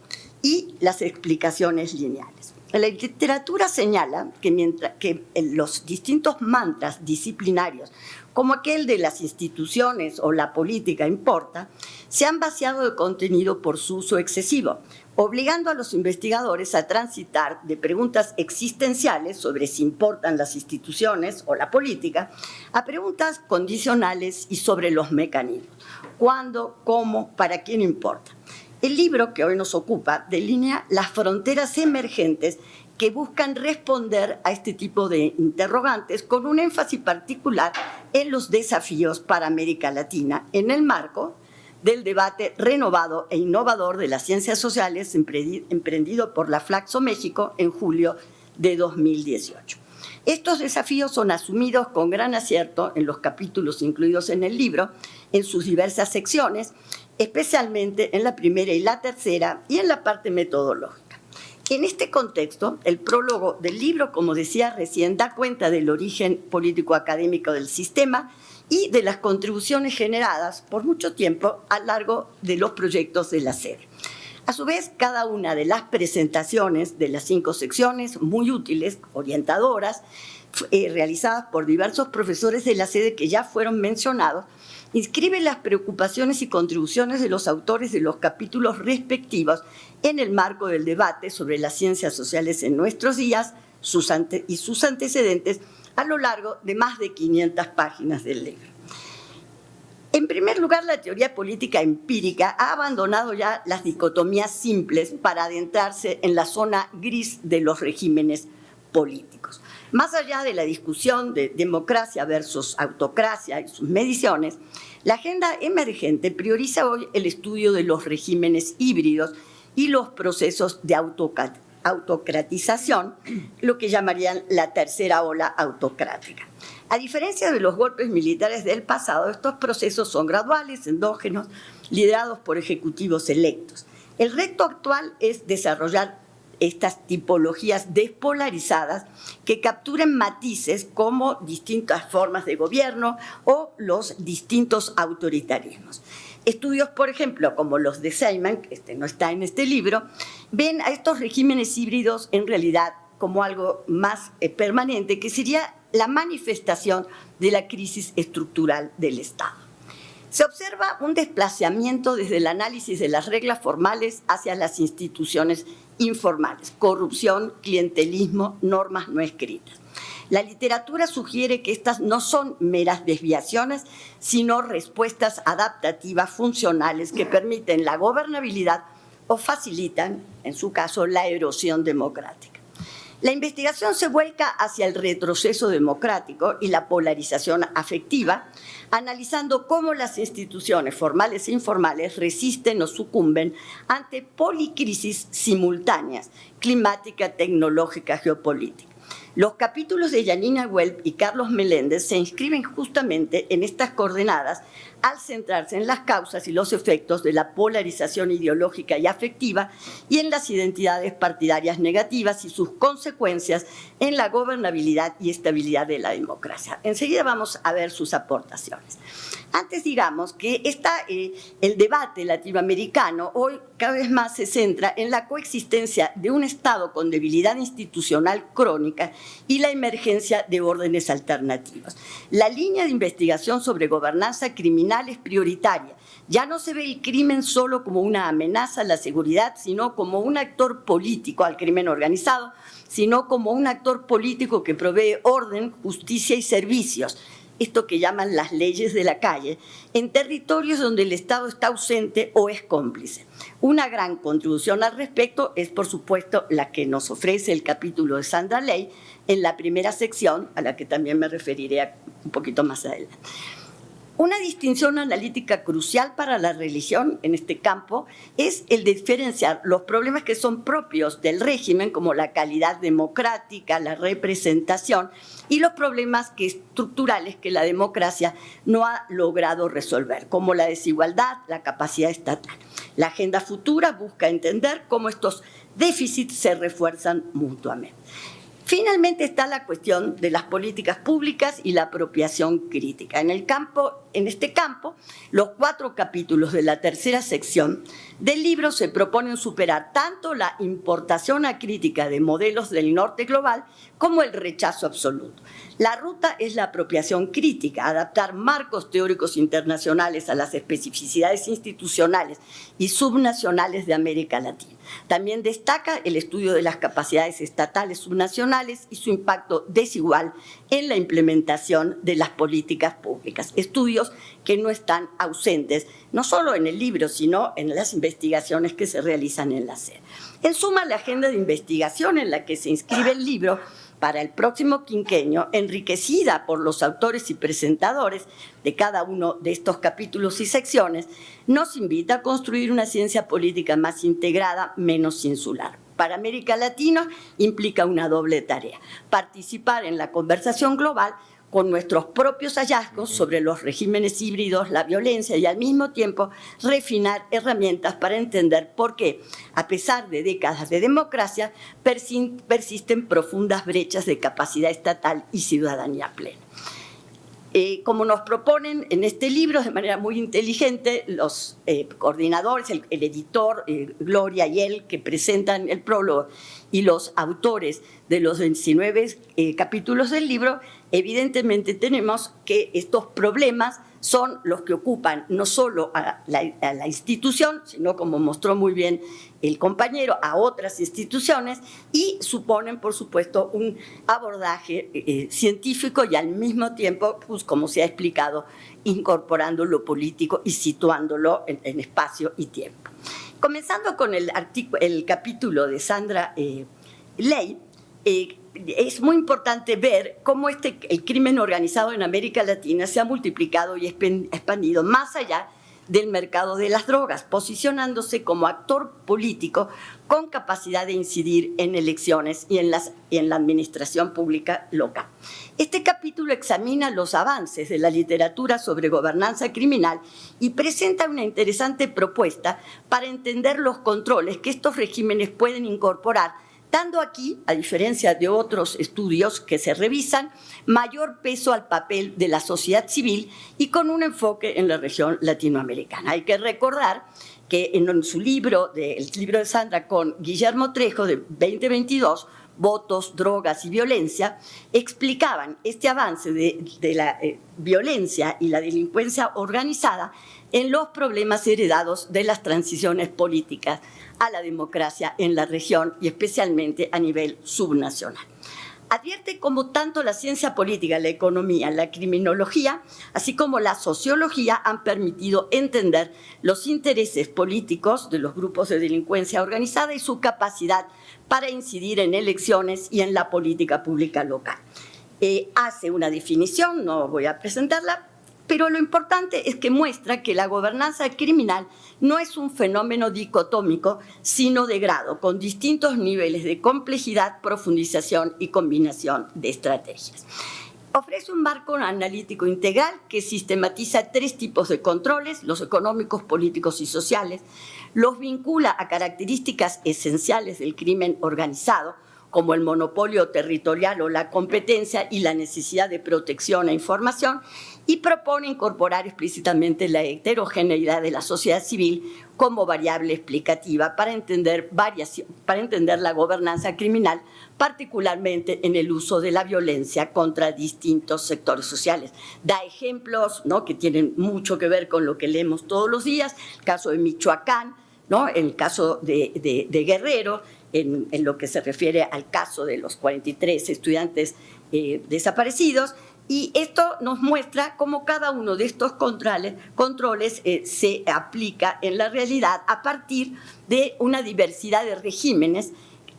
y las explicaciones lineales. La literatura señala que mientras que los distintos mantras disciplinarios, como aquel de las instituciones o la política importa, se han vaciado de contenido por su uso excesivo, obligando a los investigadores a transitar de preguntas existenciales sobre si importan las instituciones o la política a preguntas condicionales y sobre los mecanismos. ¿Cuándo? ¿Cómo? ¿Para quién importa? El libro que hoy nos ocupa delinea las fronteras emergentes que buscan responder a este tipo de interrogantes con un énfasis particular en los desafíos para América Latina en el marco del debate renovado e innovador de las ciencias sociales emprendido por la Flaxo México en julio de 2018. Estos desafíos son asumidos con gran acierto en los capítulos incluidos en el libro, en sus diversas secciones, especialmente en la primera y la tercera y en la parte metodológica. En este contexto, el prólogo del libro, como decía recién, da cuenta del origen político-académico del sistema y de las contribuciones generadas por mucho tiempo a lo largo de los proyectos de la sede. A su vez, cada una de las presentaciones de las 5 secciones, muy útiles, orientadoras, realizadas por diversos profesores de la sede que ya fueron mencionados, inscribe las preocupaciones y contribuciones de los autores de los capítulos respectivos en el marco del debate sobre las ciencias sociales en nuestros días y sus antecedentes a lo largo de más de 500 páginas del libro. En primer lugar, la teoría política empírica ha abandonado ya las dicotomías simples para adentrarse en la zona gris de los regímenes políticos. Más allá de la discusión de democracia versus autocracia y sus mediciones, la agenda emergente prioriza hoy el estudio de los regímenes híbridos y los procesos de autocratización, lo que llamarían la tercera ola autocrática. A diferencia de los golpes militares del pasado, estos procesos son graduales, endógenos, liderados por ejecutivos electos. El reto actual es desarrollar estas tipologías despolarizadas que capturen matices como distintas formas de gobierno o los distintos autoritarismos. Estudios, por ejemplo, como los de Seyman, que no está en este libro, ven a estos regímenes híbridos en realidad como algo más permanente, que sería la manifestación de la crisis estructural del Estado. Se observa un desplazamiento desde el análisis de las reglas formales hacia las instituciones informales, corrupción, clientelismo, normas no escritas. La literatura sugiere que estas no son meras desviaciones, sino respuestas adaptativas funcionales que permiten la gobernabilidad o facilitan, en su caso, la erosión democrática. La investigación se vuelca hacia el retroceso democrático y la polarización afectiva, analizando cómo las instituciones formales e informales resisten o sucumben ante policrisis simultáneas, climática, tecnológica, geopolítica. Los capítulos de Janina Welp y Carlos Meléndez se inscriben justamente en estas coordenadas al centrarse en las causas y los efectos de la polarización ideológica y afectiva y en las identidades partidarias negativas y sus consecuencias en la gobernabilidad y estabilidad de la democracia. Enseguida vamos a ver sus aportaciones. Antes digamos que el debate latinoamericano hoy cada vez más se centra en la coexistencia de un Estado con debilidad institucional crónica y la emergencia de órdenes alternativos. La línea de investigación sobre gobernanza criminal es prioritaria. Ya no se ve el crimen solo como una amenaza a la seguridad, sino como un actor político al crimen organizado, sino como un actor político que provee orden, justicia y servicios, esto que llaman las leyes de la calle, en territorios donde el Estado está ausente o es cómplice. Una gran contribución al respecto es, por supuesto, la que nos ofrece el capítulo de Sandra Ley en la primera sección, a la que también me referiré un poquito más adelante. Una distinción analítica crucial para la religión en este campo es el diferenciar los problemas que son propios del régimen, como la calidad democrática, la representación, y los problemas estructurales que la democracia no ha logrado resolver, como la desigualdad, la capacidad estatal. La agenda futura busca entender cómo estos déficits se refuerzan mutuamente. Finalmente está la cuestión de las políticas públicas y la apropiación crítica. En este campo, los 4 capítulos de la tercera sección del libro se proponen superar tanto la importación acrítica de modelos del norte global como el rechazo absoluto. La ruta es la apropiación crítica, adaptar marcos teóricos internacionales a las especificidades institucionales y subnacionales de América Latina. También destaca el estudio de las capacidades estatales subnacionales y su impacto desigual en la implementación de las políticas públicas. Estudio estudios que no están ausentes, no solo en el libro, sino en las investigaciones que se realizan en la SED. En suma, la agenda de investigación en la que se inscribe el libro para el próximo quinquenio, enriquecida por los autores y presentadores de cada uno de estos capítulos y secciones, nos invita a construir una ciencia política más integrada, menos insular. Para América Latina implica una doble tarea: participar en la conversación global con nuestros propios hallazgos sobre los regímenes híbridos, la violencia, y al mismo tiempo refinar herramientas para entender por qué, a pesar de décadas de democracia, persisten profundas brechas de capacidad estatal y ciudadanía plena. Como nos proponen en este libro de manera muy inteligente los coordinadores, el editor, Gloria y él, que presentan el prólogo, y los autores de los 19 capítulos del libro, evidentemente tenemos que estos problemas son los que ocupan no solo a la institución, sino, como mostró muy bien el compañero, a otras instituciones, y suponen, por supuesto, un abordaje científico y al mismo tiempo, pues, como se ha explicado, incorporando lo político y situándolo en espacio y tiempo. Comenzando con el capítulo de Sandra Ley, es muy importante ver cómo el crimen organizado en América Latina se ha multiplicado y expandido más allá del mercado de las drogas, posicionándose como actor político con capacidad de incidir en elecciones y en la administración pública local. Este capítulo examina los avances de la literatura sobre gobernanza criminal y presenta una interesante propuesta para entender los controles que estos regímenes pueden incorporar, dando aquí, a diferencia de otros estudios que se revisan, mayor peso al papel de la sociedad civil y con un enfoque en la región latinoamericana. Hay que recordar que en su libro, el libro de Sandra con Guillermo Trejo de 2022, Votos, Drogas y Violencia, explicaban este avance de la violencia y la delincuencia organizada en los problemas heredados de las transiciones políticas a la democracia en la región y especialmente a nivel subnacional. Advierte cómo tanto la ciencia política, la economía, la criminología, así como la sociología han permitido entender los intereses políticos de los grupos de delincuencia organizada y su capacidad para incidir en elecciones y en la política pública local. Hace una definición, no voy a presentarla, pero lo importante es que muestra que la gobernanza criminal no es un fenómeno dicotómico, sino de grado, con distintos niveles de complejidad, profundización y combinación de estrategias. Ofrece un marco analítico integral que sistematiza 3 tipos de controles: los económicos, políticos y sociales, los vincula a características esenciales del crimen organizado, como el monopolio territorial o la competencia y la necesidad de protección e información, y propone incorporar explícitamente la heterogeneidad de la sociedad civil como variable explicativa para entender la gobernanza criminal, particularmente en el uso de la violencia contra distintos sectores sociales. Da ejemplos, ¿no?, que tienen mucho que ver con lo que leemos todos los días: el caso de Michoacán, ¿no?, el caso de Guerrero, en lo que se refiere al caso de los 43 estudiantes desaparecidos. Y esto nos muestra cómo cada uno de estos controles se aplica en la realidad a partir de una diversidad de regímenes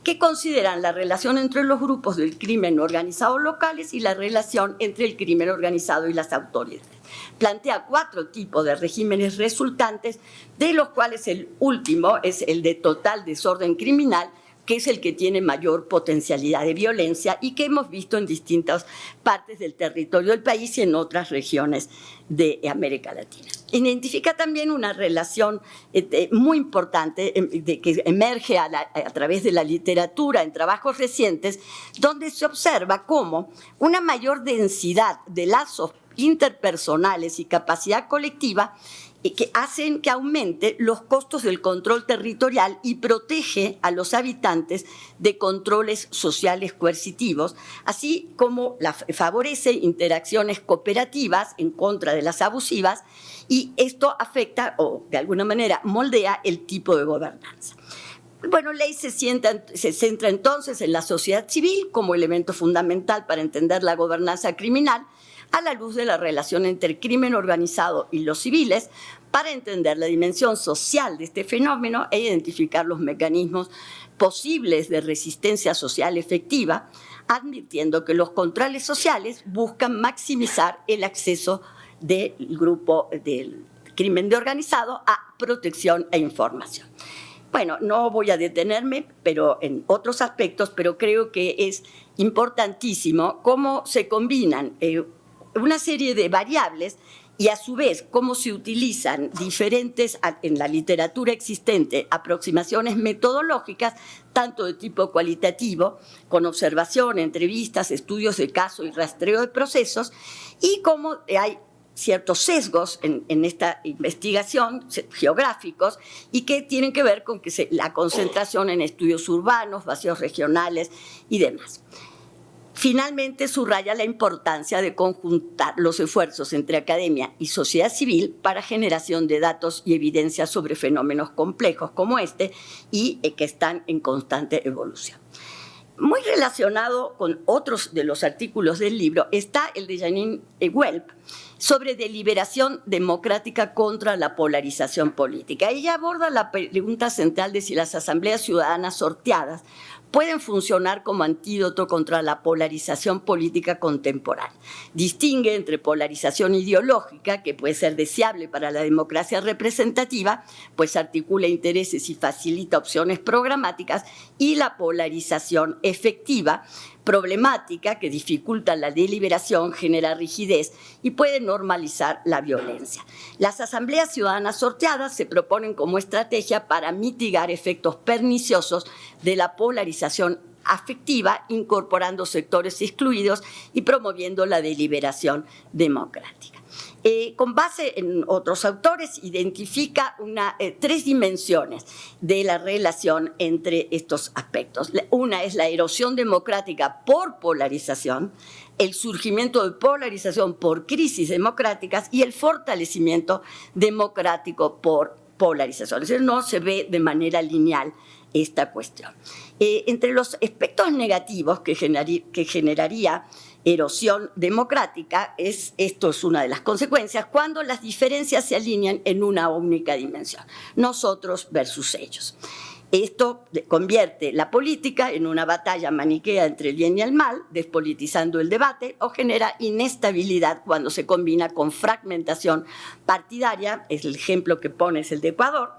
que consideran la relación entre los grupos del crimen organizado locales y la relación entre el crimen organizado y las autoridades. Plantea 4 tipos de regímenes resultantes, de los cuales el último es el de total desorden criminal, que es el que tiene mayor potencialidad de violencia y que hemos visto en distintas partes del territorio del país y en otras regiones de América Latina. Identifica también una relación muy importante que emerge a través de la literatura en trabajos recientes, donde se observa cómo una mayor densidad de lazos interpersonales y capacidad colectiva que hacen que aumente los costos del control territorial y protege a los habitantes de controles sociales coercitivos, así como favorece interacciones cooperativas en contra de las abusivas, y esto afecta o de alguna manera moldea el tipo de gobernanza. Bueno, Ley se centra entonces en la sociedad civil como elemento fundamental para entender la gobernanza criminal, a la luz de la relación entre el crimen organizado y los civiles, para entender la dimensión social de este fenómeno e identificar los mecanismos posibles de resistencia social efectiva, advirtiendo que los controles sociales buscan maximizar el acceso del grupo del crimen organizado a protección e información. Bueno, no voy a detenerme en otros aspectos, pero creo que es importantísimo cómo se combinan una serie de variables y a su vez cómo se utilizan diferentes, en la literatura existente, aproximaciones metodológicas, tanto de tipo cualitativo, con observación, entrevistas, estudios de caso y rastreo de procesos, y cómo hay ciertos sesgos en esta investigación, geográficos, y que tienen que ver con que la concentración en estudios urbanos, vacíos regionales y demás. Finalmente, subraya la importancia de conjuntar los esfuerzos entre academia y sociedad civil para generación de datos y evidencias sobre fenómenos complejos como este y que están en constante evolución. Muy relacionado con otros de los artículos del libro está el de Janine Welp sobre deliberación democrática contra la polarización política. Ella aborda la pregunta central de si las asambleas ciudadanas sorteadas pueden funcionar como antídoto contra la polarización política contemporánea. Distingue entre polarización ideológica, que puede ser deseable para la democracia representativa, pues articula intereses y facilita opciones programáticas, y la polarización efectiva, problemática, que dificulta la deliberación, genera rigidez y puede normalizar la violencia. Las asambleas ciudadanas sorteadas se proponen como estrategia para mitigar efectos perniciosos de la polarización afectiva, incorporando sectores excluidos y promoviendo la deliberación democrática. Con base en otros autores, identifica tres dimensiones de la relación entre estos aspectos. Una es la erosión democrática por polarización, el surgimiento de polarización por crisis democráticas y el fortalecimiento democrático por polarización. Es decir, no se ve de manera lineal esta cuestión. Entre los aspectos negativos que generaría erosión democrática, esto es una de las consecuencias, cuando las diferencias se alinean en una única dimensión, nosotros versus ellos. Esto convierte la política en una batalla maniquea entre el bien y el mal, despolitizando el debate, o genera inestabilidad cuando se combina con fragmentación partidaria, el ejemplo que pone es el de Ecuador,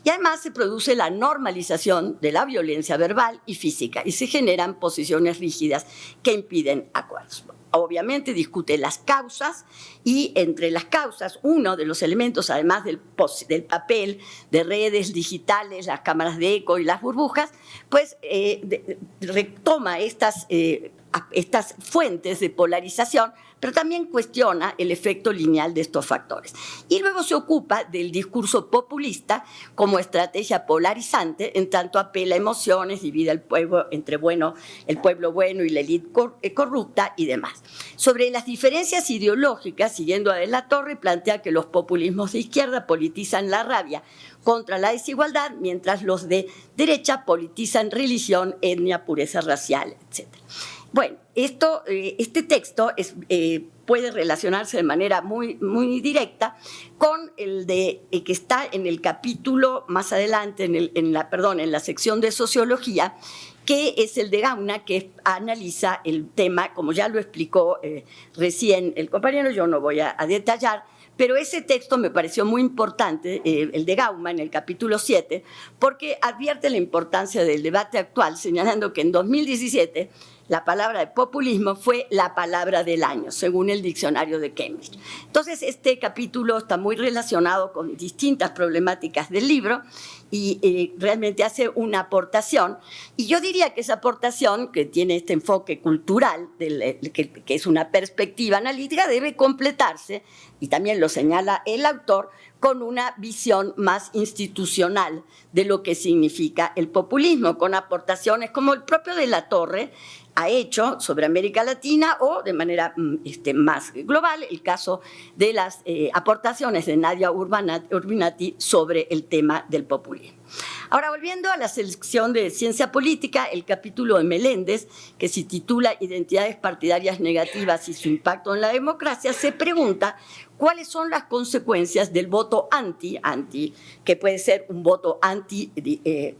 y además se produce la normalización de la violencia verbal y física y se generan posiciones rígidas que impiden acuerdos. Obviamente discute las causas y entre las causas uno de los elementos, además del papel de redes digitales, las cámaras de eco y las burbujas, pues retoma estas fuentes de polarización, pero también cuestiona el efecto lineal de estos factores. Y luego se ocupa del discurso populista como estrategia polarizante, en tanto apela a emociones, divide al pueblo entre el pueblo bueno y la élite corrupta y demás. Sobre las diferencias ideológicas, siguiendo a De la Torre, plantea que los populismos de izquierda politizan la rabia contra la desigualdad, mientras los de derecha politizan religión, etnia, pureza racial, etc. Bueno, este texto puede relacionarse de manera muy, muy directa con el que está en el capítulo más adelante, en la sección de sociología, que es el de Gauna, que analiza el tema, como ya lo explicó recién el compañero, yo no voy a detallar, pero ese texto me pareció muy importante, el de Gauma, en el capítulo 7, porque advierte la importancia del debate actual, señalando que en 2017 la palabra de populismo fue la palabra del año, según el diccionario de Cambridge. Entonces, este capítulo está muy relacionado con distintas problemáticas del libro y realmente hace una aportación. Y yo diría que esa aportación, que tiene este enfoque cultural, que es una perspectiva analítica, debe completarse, y también lo señala el autor, con una visión más institucional de lo que significa el populismo, con aportaciones como el propio De la Torre ha hecho sobre América Latina, o de manera más global, el caso de las aportaciones de Nadia Urbinati sobre el tema del populismo. Ahora, volviendo a la sección de ciencia política, el capítulo de Meléndez, que se titula Identidades partidarias negativas y su impacto en la democracia, se pregunta cuáles son las consecuencias del voto anti, que puede ser un voto anti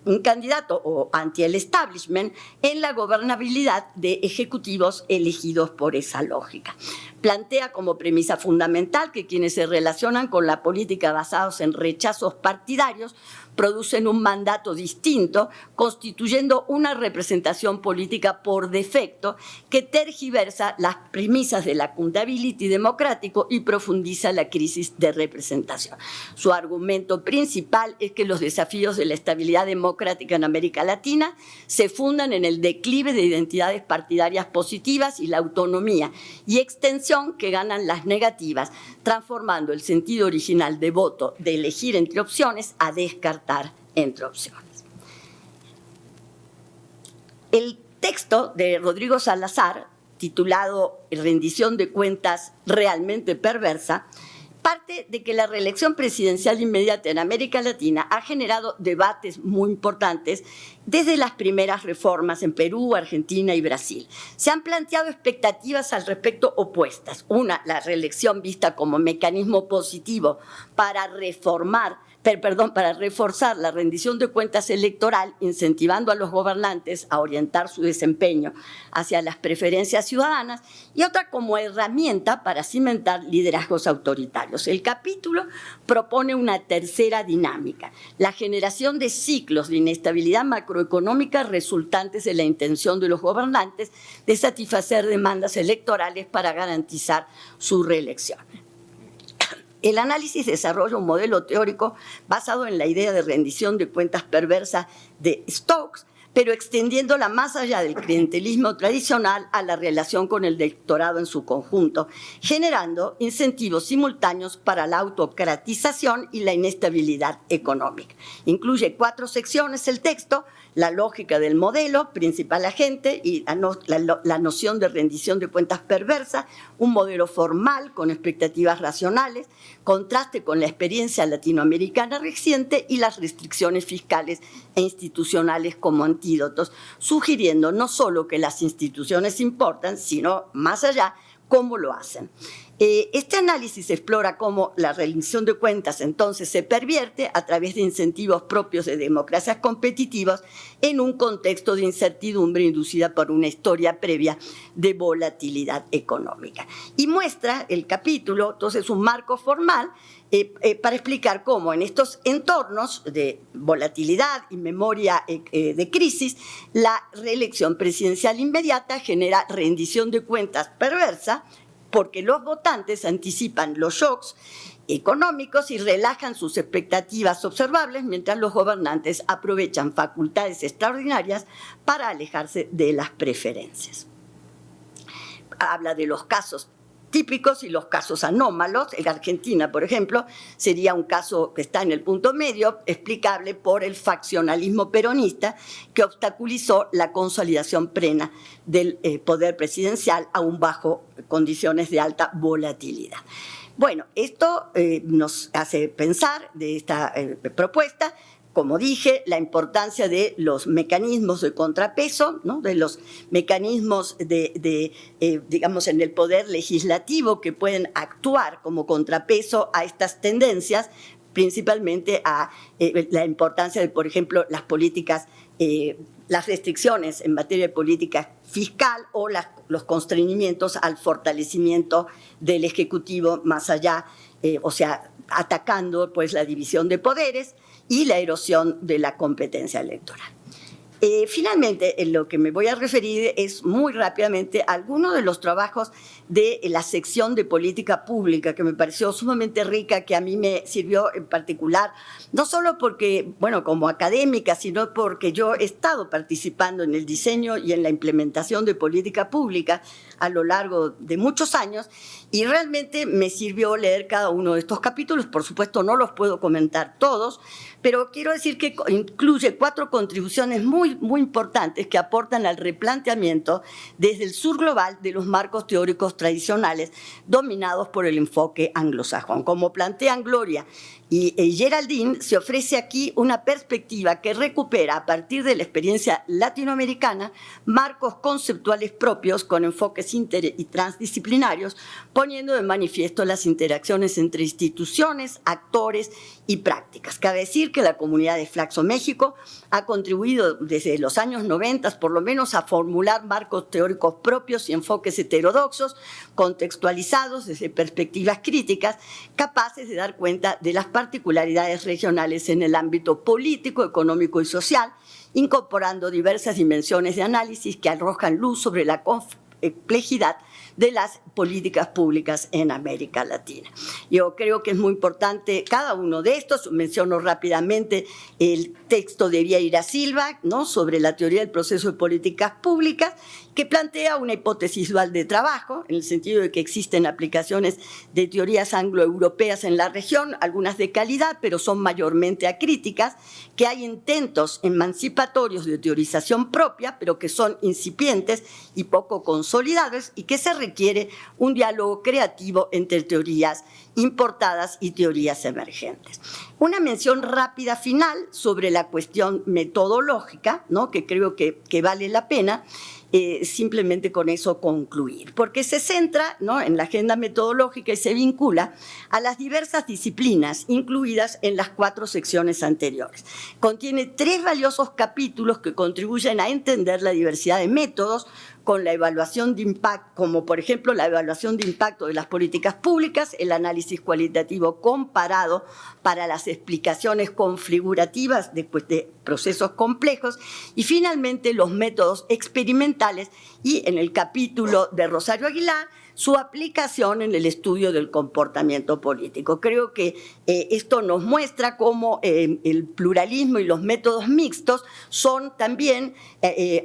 un candidato o anti el establishment, en la gobernabilidad de ejecutivos elegidos por esa lógica. Plantea como premisa fundamental que quienes se relacionan con la política basados en rechazos partidarios producen un mandato distinto, constituyendo una representación política por defecto que tergiversa las premisas del accountability democrático y profundiza la crisis de representación. Su argumento principal es que los desafíos de la estabilidad democrática en América Latina se fundan en el declive de identidades partidarias positivas y la autonomía y extensión que ganan las negativas, transformando el sentido original de voto de elegir entre opciones a descartar entre opciones. El texto de Rodrigo Salazar, titulado Rendición de cuentas realmente perversa, parte de que la reelección presidencial inmediata en América Latina ha generado debates muy importantes desde las primeras reformas en Perú, Argentina y Brasil. Se han planteado expectativas al respecto opuestas. Una, la reelección vista como mecanismo positivo para reforzar la rendición de cuentas electoral, incentivando a los gobernantes a orientar su desempeño hacia las preferencias ciudadanas, y otra como herramienta para cimentar liderazgos autoritarios. El capítulo propone una tercera dinámica, la generación de ciclos de inestabilidad macroeconómica resultantes de la intención de los gobernantes de satisfacer demandas electorales para garantizar su reelección. El análisis desarrolla un modelo teórico basado en la idea de rendición de cuentas perversa de Stokes, pero extendiéndola más allá del clientelismo tradicional a la relación con el electorado en su conjunto, generando incentivos simultáneos para la autocratización y la inestabilidad económica. Incluye 4 secciones el texto: la lógica del modelo, principal agente, y la noción de rendición de cuentas perversa, un modelo formal con expectativas racionales, contraste con la experiencia latinoamericana reciente y las restricciones fiscales e institucionales como antídotos, sugiriendo no solo que las instituciones importan, sino más allá, cómo lo hacen. Este análisis explora cómo la rendición de cuentas entonces se pervierte a través de incentivos propios de democracias competitivas en un contexto de incertidumbre inducida por una historia previa de volatilidad económica. Y muestra el capítulo, entonces, un marco formal para explicar cómo en estos entornos de volatilidad y memoria de crisis, la reelección presidencial inmediata genera rendición de cuentas perversa, porque los votantes anticipan los shocks económicos y relajan sus expectativas observables, mientras los gobernantes aprovechan facultades extraordinarias para alejarse de las preferencias. Habla de los casos típicos y los casos anómalos. En Argentina, por ejemplo, sería un caso que está en el punto medio, explicable por el faccionalismo peronista que obstaculizó la consolidación plena del poder presidencial, aún bajo condiciones de alta volatilidad. Bueno, esto nos hace pensar de esta propuesta, como dije, la importancia de los mecanismos de contrapeso, ¿no? De los mecanismos digamos, en el poder legislativo que pueden actuar como contrapeso a estas tendencias, principalmente a la importancia de, por ejemplo, las políticas, las restricciones en materia de política fiscal o los constreñimientos al fortalecimiento del Ejecutivo más allá, o sea, atacando pues la división de poderes y la erosión de la competencia electoral. Finalmente, en lo que me voy a referir es muy rápidamente a algunos de los trabajos de la sección de política pública, que me pareció sumamente rica, que a mí me sirvió en particular, no solo porque, bueno, como académica, sino porque yo he estado participando en el diseño y en la implementación de política pública a lo largo de muchos años, y realmente me sirvió leer cada uno de estos capítulos. Por supuesto, no los puedo comentar todos, pero quiero decir que incluye 4 contribuciones muy importantes que aportan al replanteamiento desde el sur global de los marcos teóricos tradicionales dominados por el enfoque anglosajón. Como plantean Gloria Y Geraldine se ofrece aquí una perspectiva que recupera, a partir de la experiencia latinoamericana, marcos conceptuales propios con enfoques inter y transdisciplinarios, poniendo de manifiesto las interacciones entre instituciones, actores y prácticas. Cabe decir que la comunidad de Flaxo México ha contribuido desde los años 90, por lo menos, a formular marcos teóricos propios y enfoques heterodoxos, contextualizados desde perspectivas críticas, capaces de dar cuenta de las particularidades regionales en el ámbito político, económico y social, incorporando diversas dimensiones de análisis que arrojan luz sobre la complejidad de las políticas públicas en América Latina. Yo creo que es muy importante cada uno de estos. Menciono rápidamente el texto de Vieira Silva, ¿no?, sobre la teoría del proceso de políticas públicas, que plantea una hipótesis dual de trabajo, en el sentido de que existen aplicaciones de teorías angloeuropeas en la región, algunas de calidad, pero son mayormente acríticas, que hay intentos emancipatorios de teorización propia, pero que son incipientes y poco consolidados, y que se requiere un diálogo creativo entre teorías importadas y teorías emergentes. Una mención rápida final sobre la cuestión metodológica, ¿no?, que creo que vale la pena, simplemente con eso concluir, porque se centra, ¿no?, en la agenda metodológica y se vincula a las diversas disciplinas incluidas en las 4 secciones anteriores. Contiene 3 valiosos capítulos que contribuyen a entender la diversidad de métodos, con la evaluación de impacto, como por ejemplo la evaluación de impacto de las políticas públicas, el análisis cualitativo comparado para las explicaciones configurativas de procesos complejos, y finalmente los métodos experimentales, y en el capítulo de Rosario Aguilar, su aplicación en el estudio del comportamiento político. Creo que esto nos muestra cómo el pluralismo y los métodos mixtos son también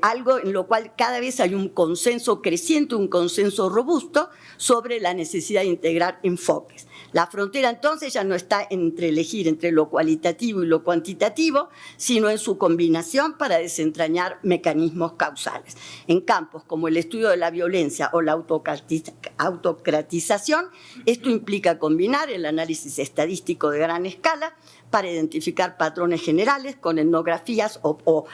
algo en lo cual cada vez hay un consenso creciente, un consenso robusto sobre la necesidad de integrar enfoques. La frontera entonces ya no está entre elegir entre lo cualitativo y lo cuantitativo, sino en su combinación para desentrañar mecanismos causales. En campos como el estudio de la violencia o la autocratización, esto implica combinar el análisis estadístico de gran escala para identificar patrones generales con etnografías o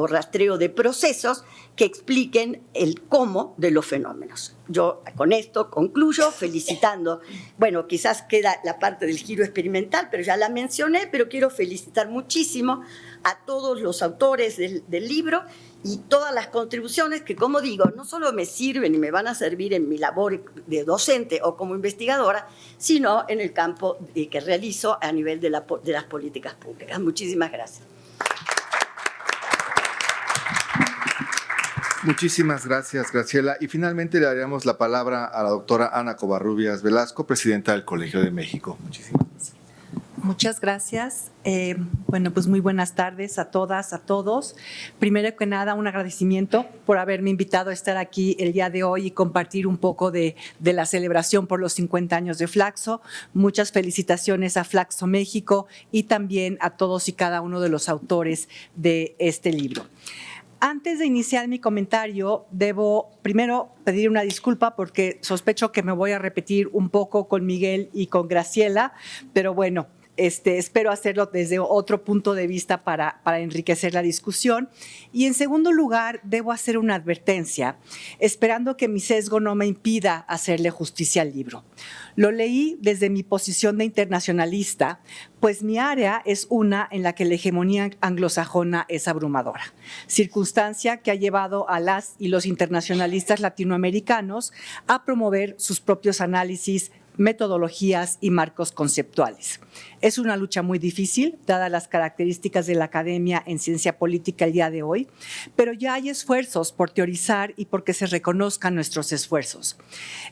rastreo de procesos que expliquen el cómo de los fenómenos. Yo con esto concluyo felicitando, bueno, quizás queda la parte del giro experimental, pero ya la mencioné, pero quiero felicitar muchísimo a todos los autores del libro y todas las contribuciones que, como digo, no solo me sirven y me van a servir en mi labor de docente o como investigadora, sino en el campo que realizo a nivel de las políticas públicas. Muchísimas gracias. Muchísimas gracias, Graciela. Y finalmente le daríamos la palabra a la doctora Ana Covarrubias Velasco, presidenta del Colegio de México. Muchísimas gracias. Muchas gracias. Bueno, pues muy buenas tardes a todas, a todos. Primero que nada, un agradecimiento por haberme invitado a estar aquí el día de hoy y compartir un poco de la celebración por los 50 años de Flaxo. Muchas felicitaciones a Flaxo México y también a todos y cada uno de los autores de este libro. Antes de iniciar mi comentario, debo primero pedir una disculpa porque sospecho que me voy a repetir un poco con Miguel y con Graciela, pero bueno, espero hacerlo desde otro punto de vista para enriquecer la discusión. Y en segundo lugar, debo hacer una advertencia, esperando que mi sesgo no me impida hacerle justicia al libro. Lo leí desde mi posición de internacionalista, pues mi área es una en la que la hegemonía anglosajona es abrumadora, circunstancia que ha llevado a las y los internacionalistas latinoamericanos a promover sus propios análisis, metodologías y marcos conceptuales. Es una lucha muy difícil, dadas las características de la academia en ciencia política el día de hoy, pero ya hay esfuerzos por teorizar y por que se reconozcan nuestros esfuerzos.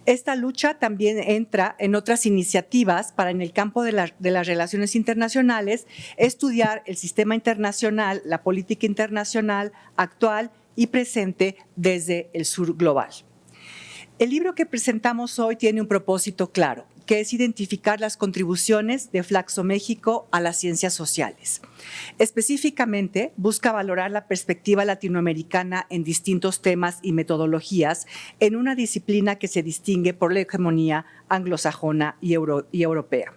Esta lucha también entra en otras iniciativas para, en el campo de las relaciones internacionales, estudiar el sistema internacional, la política internacional actual y presente desde el sur global. El libro que presentamos hoy tiene un propósito claro, que es identificar las contribuciones de Flaxo México a las ciencias sociales. Específicamente, busca valorar la perspectiva latinoamericana en distintos temas y metodologías en una disciplina que se distingue por la hegemonía anglosajona y europea.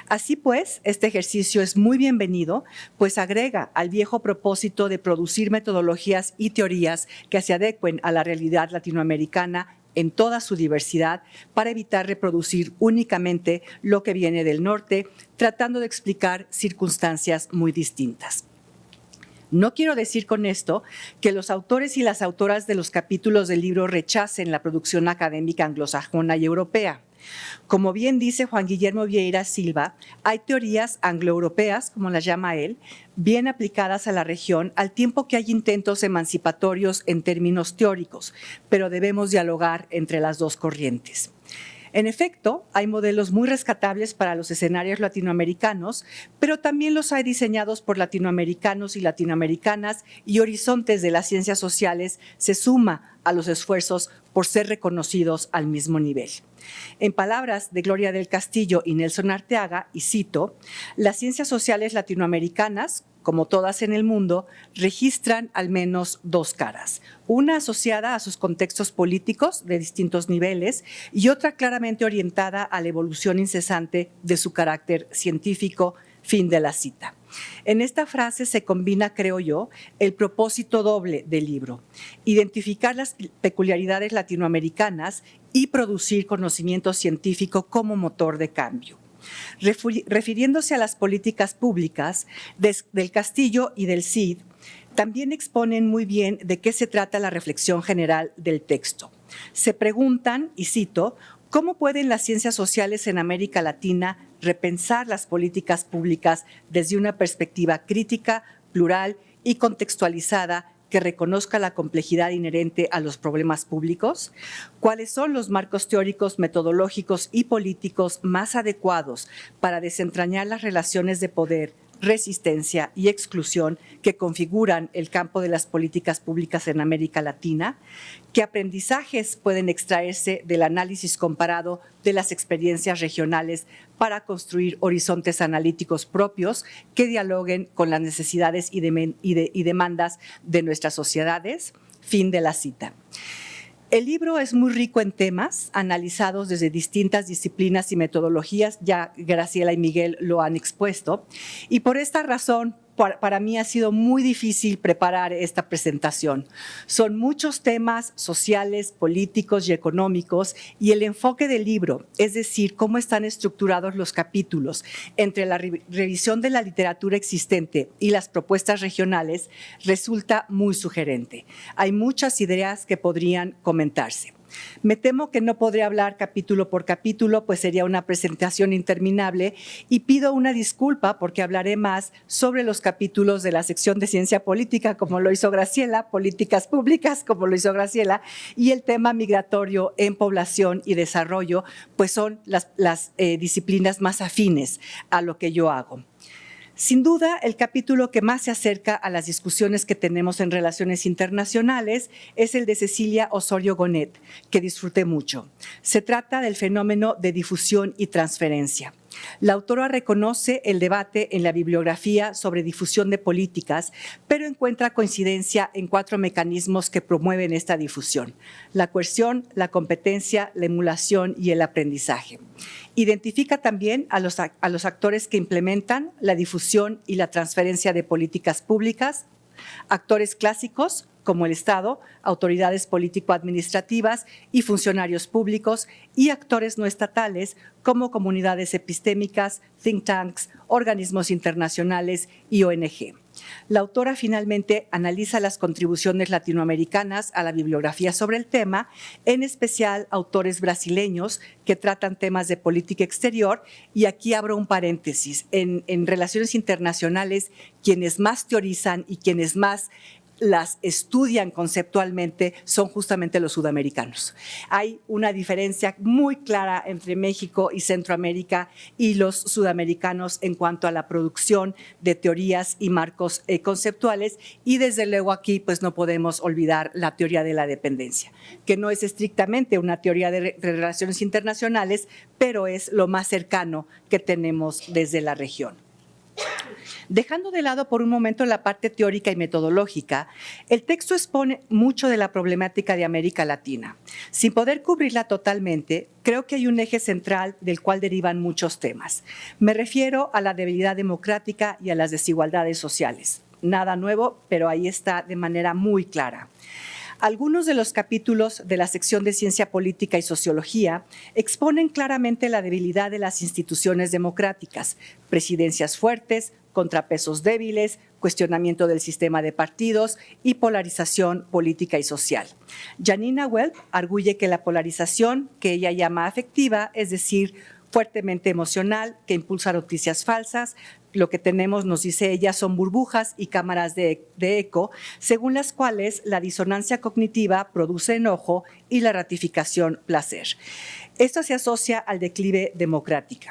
Así pues, este ejercicio es muy bienvenido, pues agrega al viejo propósito de producir metodologías y teorías que se adecuen a la realidad latinoamericana en toda su diversidad para evitar reproducir únicamente lo que viene del norte, tratando de explicar circunstancias muy distintas. No quiero decir con esto que los autores y las autoras de los capítulos del libro rechacen la producción académica anglosajona y europea. Como bien dice Juan Guillermo Vieira Silva, hay teorías angloeuropeas, como las llama él, bien aplicadas a la región, al tiempo que hay intentos emancipatorios en términos teóricos, pero debemos dialogar entre las dos corrientes. En efecto, hay modelos muy rescatables para los escenarios latinoamericanos, pero también los hay diseñados por latinoamericanos y latinoamericanas, y Horizontes de las Ciencias Sociales se suma a los esfuerzos por ser reconocidos al mismo nivel. En palabras de Gloria del Castillo y Nelson Arteaga, y cito, las ciencias sociales latinoamericanas, como todas en el mundo, registran al menos dos caras, una asociada a sus contextos políticos de distintos niveles y otra claramente orientada a la evolución incesante de su carácter científico. Fin de la cita. En esta frase se combina, creo yo, el propósito doble del libro: identificar las peculiaridades latinoamericanas y producir conocimiento científico como motor de cambio. Refiriéndose a las políticas públicas, del Castillo y del Cid, también exponen muy bien de qué se trata la reflexión general del texto. Se preguntan, y cito, ¿cómo pueden las ciencias sociales en América Latina repensar las políticas públicas desde una perspectiva crítica, plural y contextualizada que reconozca la complejidad inherente a los problemas públicos? ¿Cuáles son los marcos teóricos, metodológicos y políticos más adecuados para desentrañar las relaciones de poder, resistencia y exclusión que configuran el campo de las políticas públicas en América Latina? ¿Qué aprendizajes pueden extraerse del análisis comparado de las experiencias regionales para construir horizontes analíticos propios que dialoguen con las necesidades y demandas de nuestras sociedades? Fin de la cita. El libro es muy rico en temas analizados desde distintas disciplinas y metodologías, ya Graciela y Miguel lo han expuesto, y por esta razón para mí ha sido muy difícil preparar esta presentación. Son muchos temas sociales, políticos y económicos, y el enfoque del libro, es decir, cómo están estructurados los capítulos entre la revisión de la literatura existente y las propuestas regionales, resulta muy sugerente. Hay muchas ideas que podrían comentarse. Me temo que no podré hablar capítulo por capítulo, pues sería una presentación interminable, y pido una disculpa porque hablaré más sobre los capítulos de la sección de ciencia política, como lo hizo Graciela, políticas públicas, como lo hizo Graciela, y el tema migratorio en población y desarrollo, pues son las disciplinas más afines a lo que yo hago. Sin duda, el capítulo que más se acerca a las discusiones que tenemos en relaciones internacionales es el de Cecilia Osorio Gonet, que disfruté mucho. Se trata del fenómeno de difusión y transferencia. La autora reconoce el debate en la bibliografía sobre difusión de políticas, pero encuentra coincidencia en 4 mecanismos que promueven esta difusión: la coerción, la competencia, la emulación y el aprendizaje. Identifica también a los actores que implementan la difusión y la transferencia de políticas públicas: actores clásicos como el Estado, autoridades político-administrativas y funcionarios públicos, y actores no estatales como comunidades epistémicas, think tanks, organismos internacionales y ONG. La autora finalmente analiza las contribuciones latinoamericanas a la bibliografía sobre el tema, en especial autores brasileños que tratan temas de política exterior, y aquí abro un paréntesis. En relaciones internacionales, quienes más teorizan y quienes más las estudian conceptualmente son justamente los sudamericanos. Hay una diferencia muy clara entre México y Centroamérica y los sudamericanos en cuanto a la producción de teorías y marcos conceptuales, y desde luego aquí pues no podemos olvidar la teoría de la dependencia, que no es estrictamente una teoría de relaciones internacionales, pero es lo más cercano que tenemos desde la región. Dejando de lado por un momento la parte teórica y metodológica, el texto expone mucho de la problemática de América Latina. Sin poder cubrirla totalmente, creo que hay un eje central del cual derivan muchos temas. Me refiero a la debilidad democrática y a las desigualdades sociales. Nada nuevo, pero ahí está de manera muy clara. Algunos de los capítulos de la sección de Ciencia Política y Sociología exponen claramente la debilidad de las instituciones democráticas, presidencias fuertes, contrapesos débiles, cuestionamiento del sistema de partidos y polarización política y social. Janina Welp arguye que la polarización, que ella llama afectiva, es decir, fuertemente emocional, que impulsa noticias falsas. Lo que tenemos, nos dice ella, son burbujas y cámaras de eco, según las cuales la disonancia cognitiva produce enojo y la ratificación placer. Esto se asocia al declive democrático.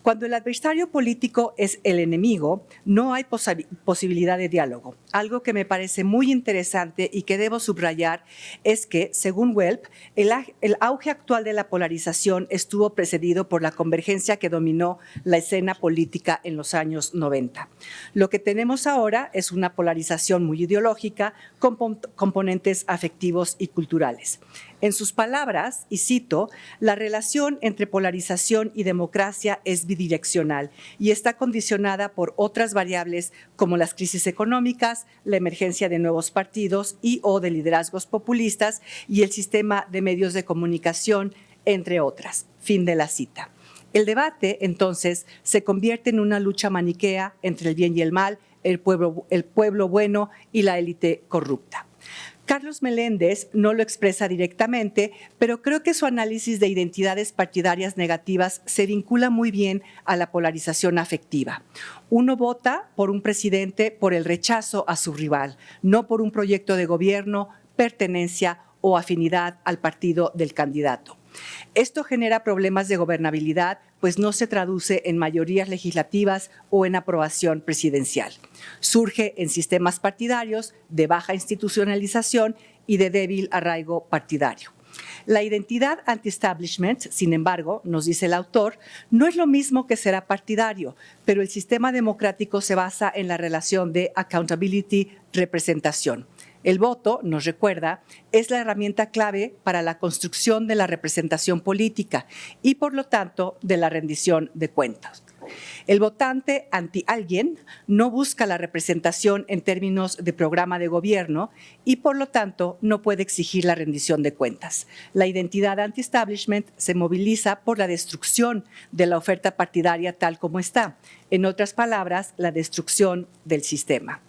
Cuando el adversario político es el enemigo, no hay posibilidad de diálogo. Algo que me parece muy interesante y que debo subrayar es que, según Welp, el auge actual de la polarización estuvo precedido por la convergencia que dominó la escena política en los años 90. Lo que tenemos ahora es una polarización muy ideológica con componentes afectivos y culturales. En sus palabras, y cito, la relación entre polarización y democracia es bidireccional y está condicionada por otras variables como las crisis económicas, la emergencia de nuevos partidos y o de liderazgos populistas y el sistema de medios de comunicación, entre otras. Fin de la cita. El debate, entonces, se convierte en una lucha maniquea entre el bien y el mal, el pueblo bueno y la élite corrupta. Carlos Meléndez no lo expresa directamente, pero creo que su análisis de identidades partidarias negativas se vincula muy bien a la polarización afectiva. Uno vota por un presidente por el rechazo a su rival, no por un proyecto de gobierno, pertenencia o afinidad al partido del candidato. Esto genera problemas de gobernabilidad, pues no se traduce en mayorías legislativas o en aprobación presidencial. Surge en sistemas partidarios de baja institucionalización y de débil arraigo partidario. La identidad anti-establishment, sin embargo, nos dice el autor, no es lo mismo que será partidario, pero el sistema democrático se basa en la relación de accountability-representación. El voto, nos recuerda, es la herramienta clave para la construcción de la representación política y, por lo tanto, de la rendición de cuentas. El votante anti alguien no busca la representación en términos de programa de gobierno y, por lo tanto, no puede exigir la rendición de cuentas. La identidad anti-establishment se moviliza por la destrucción de la oferta partidaria tal como está. En otras palabras, la destrucción del sistema.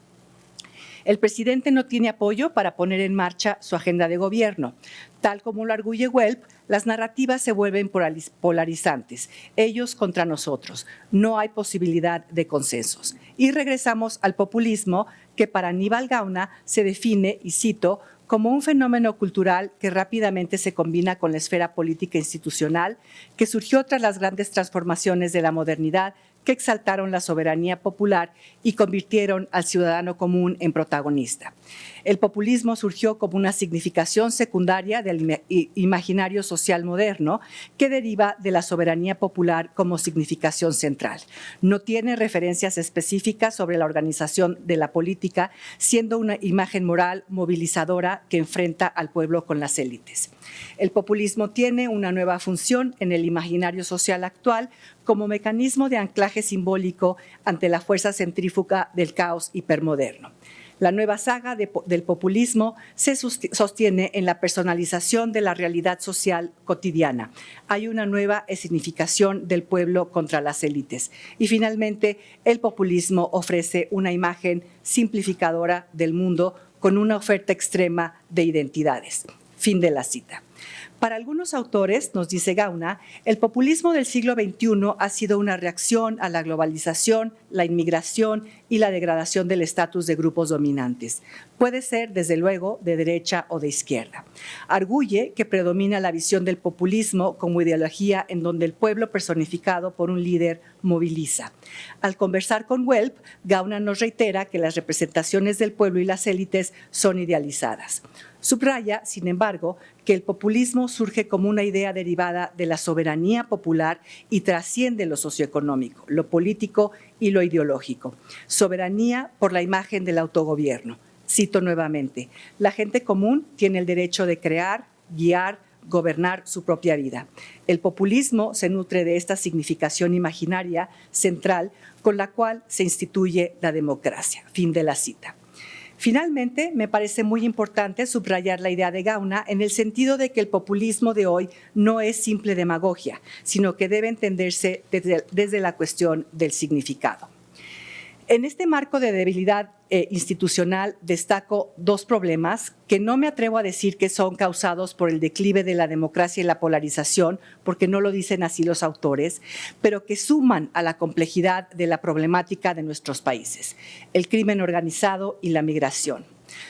El presidente no tiene apoyo para poner en marcha su agenda de gobierno. Tal como lo arguye Welp, las narrativas se vuelven polarizantes, ellos contra nosotros. No hay posibilidad de consensos. Y regresamos al populismo, que para Aníbal Gauna se define, y cito, como un fenómeno cultural que rápidamente se combina con la esfera política institucional, que surgió tras las grandes transformaciones de la modernidad, que exaltaron la soberanía popular y convirtieron al ciudadano común en protagonista. El populismo surgió como una significación secundaria del imaginario social moderno que deriva de la soberanía popular como significación central. No tiene referencias específicas sobre la organización de la política, siendo una imagen moral movilizadora que enfrenta al pueblo con las élites. El populismo tiene una nueva función en el imaginario social actual como mecanismo de anclaje simbólico ante la fuerza centrífuga del caos hipermoderno. La nueva saga del populismo se sostiene en la personalización de la realidad social cotidiana. Hay una nueva escenificación del pueblo contra las élites. Y finalmente, el populismo ofrece una imagen simplificadora del mundo con una oferta extrema de identidades. Fin de la cita. Para algunos autores, nos dice Gauna, el populismo del siglo XXI ha sido una reacción a la globalización, la inmigración y la degradación del estatus de grupos dominantes. Puede ser, desde luego, de derecha o de izquierda. Arguye que predomina la visión del populismo como ideología en donde el pueblo personificado por un líder moviliza. Al conversar con Welp, Gauna nos reitera que las representaciones del pueblo y las élites son idealizadas. Subraya, sin embargo, que el populismo surge como una idea derivada de la soberanía popular y trasciende lo socioeconómico, lo político y lo ideológico. Soberanía por la imagen del autogobierno. Cito nuevamente, la gente común tiene el derecho de crear, guiar, gobernar su propia vida. El populismo se nutre de esta significación imaginaria central con la cual se instituye la democracia. Fin de la cita. Finalmente, me parece muy importante subrayar la idea de Gauna en el sentido de que el populismo de hoy no es simple demagogia, sino que debe entenderse desde la cuestión del significado. En este marco de debilidad institucional destaco dos problemas que no me atrevo a decir que son causados por el declive de la democracia y la polarización, porque no lo dicen así los autores, pero que suman a la complejidad de la problemática de nuestros países: el crimen organizado y la migración.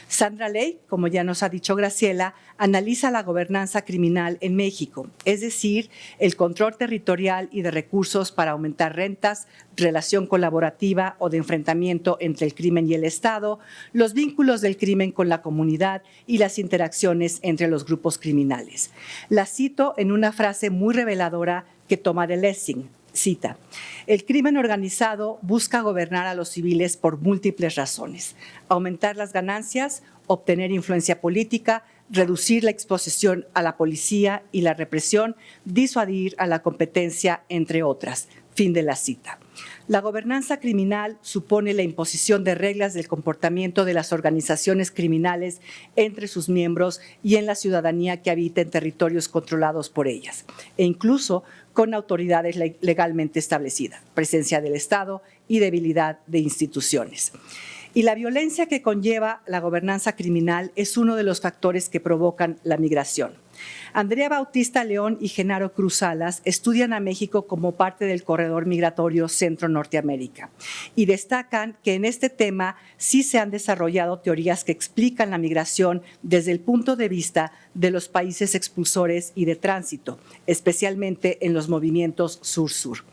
Sandra Ley, como ya nos ha dicho Graciela, analiza la gobernanza criminal en México, es decir, el control territorial y de recursos para aumentar rentas, relación colaborativa o de enfrentamiento entre el crimen y el Estado, los vínculos del crimen con la comunidad y las interacciones entre los grupos criminales. La cito en una frase muy reveladora que toma de Lessing. Cita, el crimen organizado busca gobernar a los civiles por múltiples razones: aumentar las ganancias, obtener influencia política, reducir la exposición a la policía y la represión, disuadir a la competencia, entre otras. Fin de la cita. La gobernanza criminal supone la imposición de reglas del comportamiento de las organizaciones criminales entre sus miembros y en la ciudadanía que habita en territorios controlados por ellas, e incluso con autoridades legalmente establecidas, presencia del Estado y debilidad de instituciones. Y la violencia que conlleva la gobernanza criminal es uno de los factores que provocan la migración. Andrea Bautista León y Genaro Cruz Salas estudian a México como parte del corredor migratorio Centro-Norteamérica y destacan que en este tema sí se han desarrollado teorías que explican la migración desde el punto de vista de los países expulsores y de tránsito, especialmente en los movimientos sur-sur.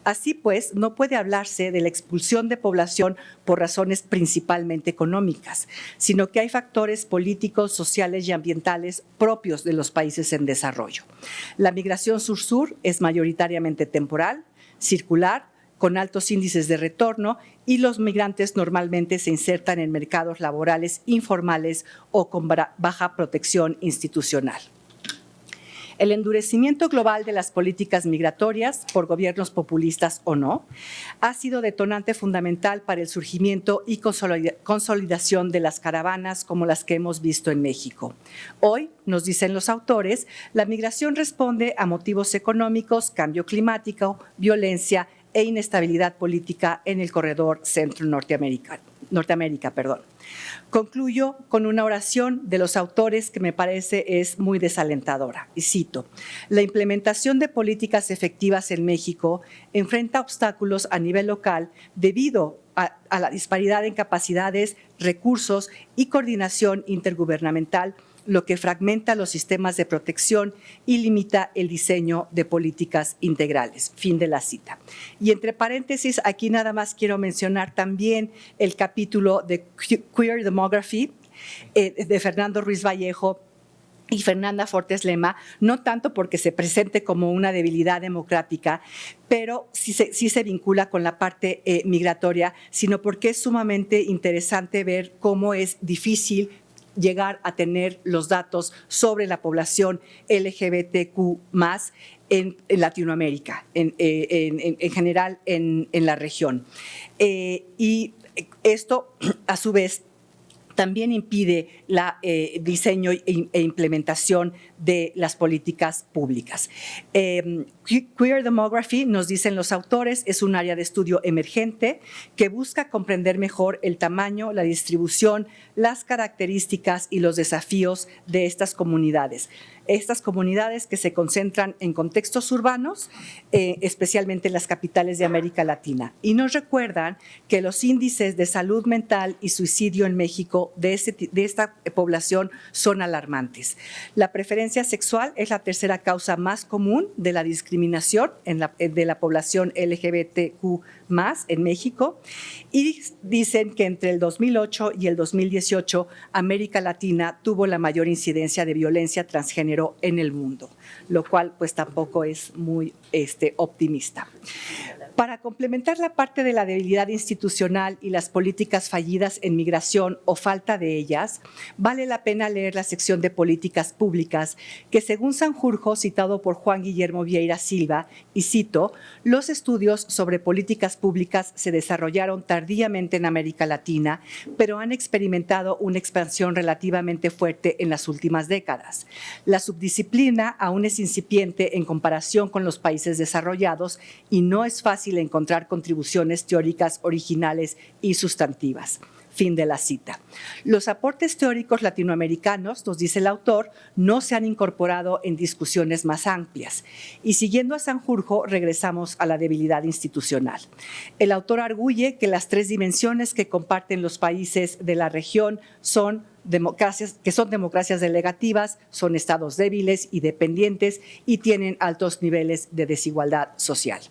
Así pues, no puede hablarse de la expulsión de población por razones principalmente económicas, sino que hay factores políticos, sociales y ambientales propios de los países en desarrollo. La migración sur-sur es mayoritariamente temporal, circular, con altos índices de retorno, y los migrantes normalmente se insertan en mercados laborales informales o con baja protección institucional. El endurecimiento global de las políticas migratorias, por gobiernos populistas o no, ha sido detonante fundamental para el surgimiento y consolidación de las caravanas como las que hemos visto en México. Hoy, nos dicen los autores, la migración responde a motivos económicos, cambio climático, violencia e inestabilidad política en el corredor Centro-Norteamérica. Concluyo con una oración de los autores que me parece es muy desalentadora, y cito: la implementación de políticas efectivas en México enfrenta obstáculos a nivel local debido a la disparidad en capacidades, recursos y coordinación intergubernamental, lo que fragmenta los sistemas de protección y limita el diseño de políticas integrales. Fin de la cita. Y entre paréntesis, aquí nada más quiero mencionar también el capítulo de Queer Demography de Fernando Ruiz Vallejo y Fernanda Fortes Lema, no tanto porque se presente como una debilidad democrática, pero sí se vincula con la parte migratoria, sino porque es sumamente interesante ver cómo es difícil llegar a tener los datos sobre la población LGBTQ+ en Latinoamérica, en general en la región. Y esto, a su vez, también impide el diseño e implementación de las políticas públicas. Queer Demography, nos dicen los autores, es un área de estudio emergente que busca comprender mejor el tamaño, la distribución, las características y los desafíos de estas comunidades. estas comunidades que se concentran en contextos urbanos, especialmente en las capitales de América Latina. Y nos recuerdan que los índices de salud mental y suicidio en México de esta población son alarmantes. La preferencia sexual es la tercera causa más común de la discriminación de la población LGBTQ+ en México, y dicen que entre el 2008 y el 2018 América Latina tuvo la mayor incidencia de violencia transgénero en el mundo, lo cual pues tampoco es muy optimista. Para complementar la parte de la debilidad institucional y las políticas fallidas en migración o falta de ellas, vale la pena leer la sección de políticas públicas que, según Sanjurjo, citado por Juan Guillermo Vieira Silva, y cito, los estudios sobre políticas públicas se desarrollaron tardíamente en América Latina, pero han experimentado una expansión relativamente fuerte en las últimas décadas. La subdisciplina aún es incipiente en comparación con los países desarrollados y no es fácil encontrar contribuciones teóricas originales y sustantivas. Fin de la cita. Los aportes teóricos latinoamericanos, nos dice el autor, no se han incorporado en discusiones más amplias. Y siguiendo a Sanjurjo, regresamos a la debilidad institucional. El autor arguye que las tres dimensiones que comparten los países de la región son democracias delegativas, son estados débiles y dependientes y tienen altos niveles de desigualdad social.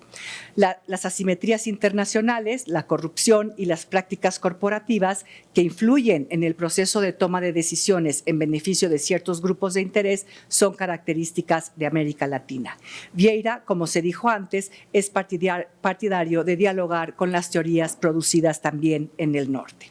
Las asimetrías internacionales, la corrupción y las prácticas corporativas que influyen en el proceso de toma de decisiones en beneficio de ciertos grupos de interés son características de América Latina. Vieira, como se dijo antes, es partidario de dialogar con las teorías producidas también en el norte.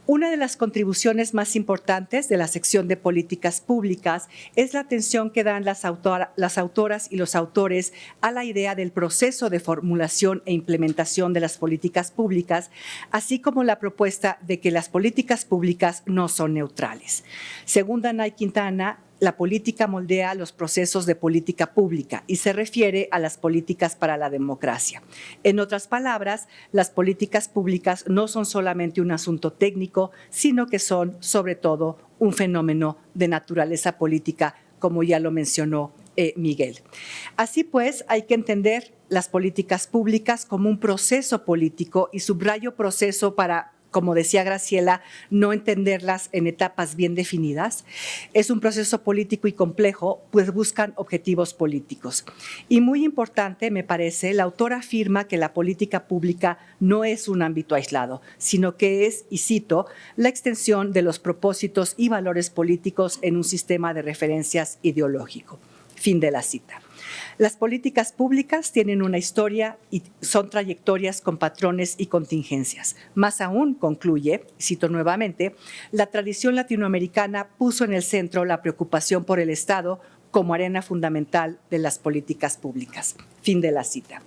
Una de las contribuciones más importantes de la sección de políticas públicas es la atención que dan las autoras y los autores a la idea del proceso de formulación e implementación de las políticas públicas, así como la propuesta de que las políticas públicas no son neutrales. Según Danay Quintana, la política moldea los procesos de política pública y se refiere a las políticas para la democracia. En otras palabras, las políticas públicas no son solamente un asunto técnico, sino que son, sobre todo, un fenómeno de naturaleza política, como ya lo mencionó Miguel. Así pues, hay que entender las políticas públicas como un proceso político, y subrayo proceso para, como decía Graciela, no entenderlas en etapas bien definidas. Es un proceso político y complejo, pues buscan objetivos políticos. Y muy importante, me parece, la autora afirma que la política pública no es un ámbito aislado, sino que es, y cito, la extensión de los propósitos y valores políticos en un sistema de referencias ideológico. Fin de la cita. Las políticas públicas tienen una historia y son trayectorias con patrones y contingencias. Más aún, concluye, cito nuevamente, la tradición latinoamericana puso en el centro la preocupación por el Estado como arena fundamental de las políticas públicas. Fin de la cita.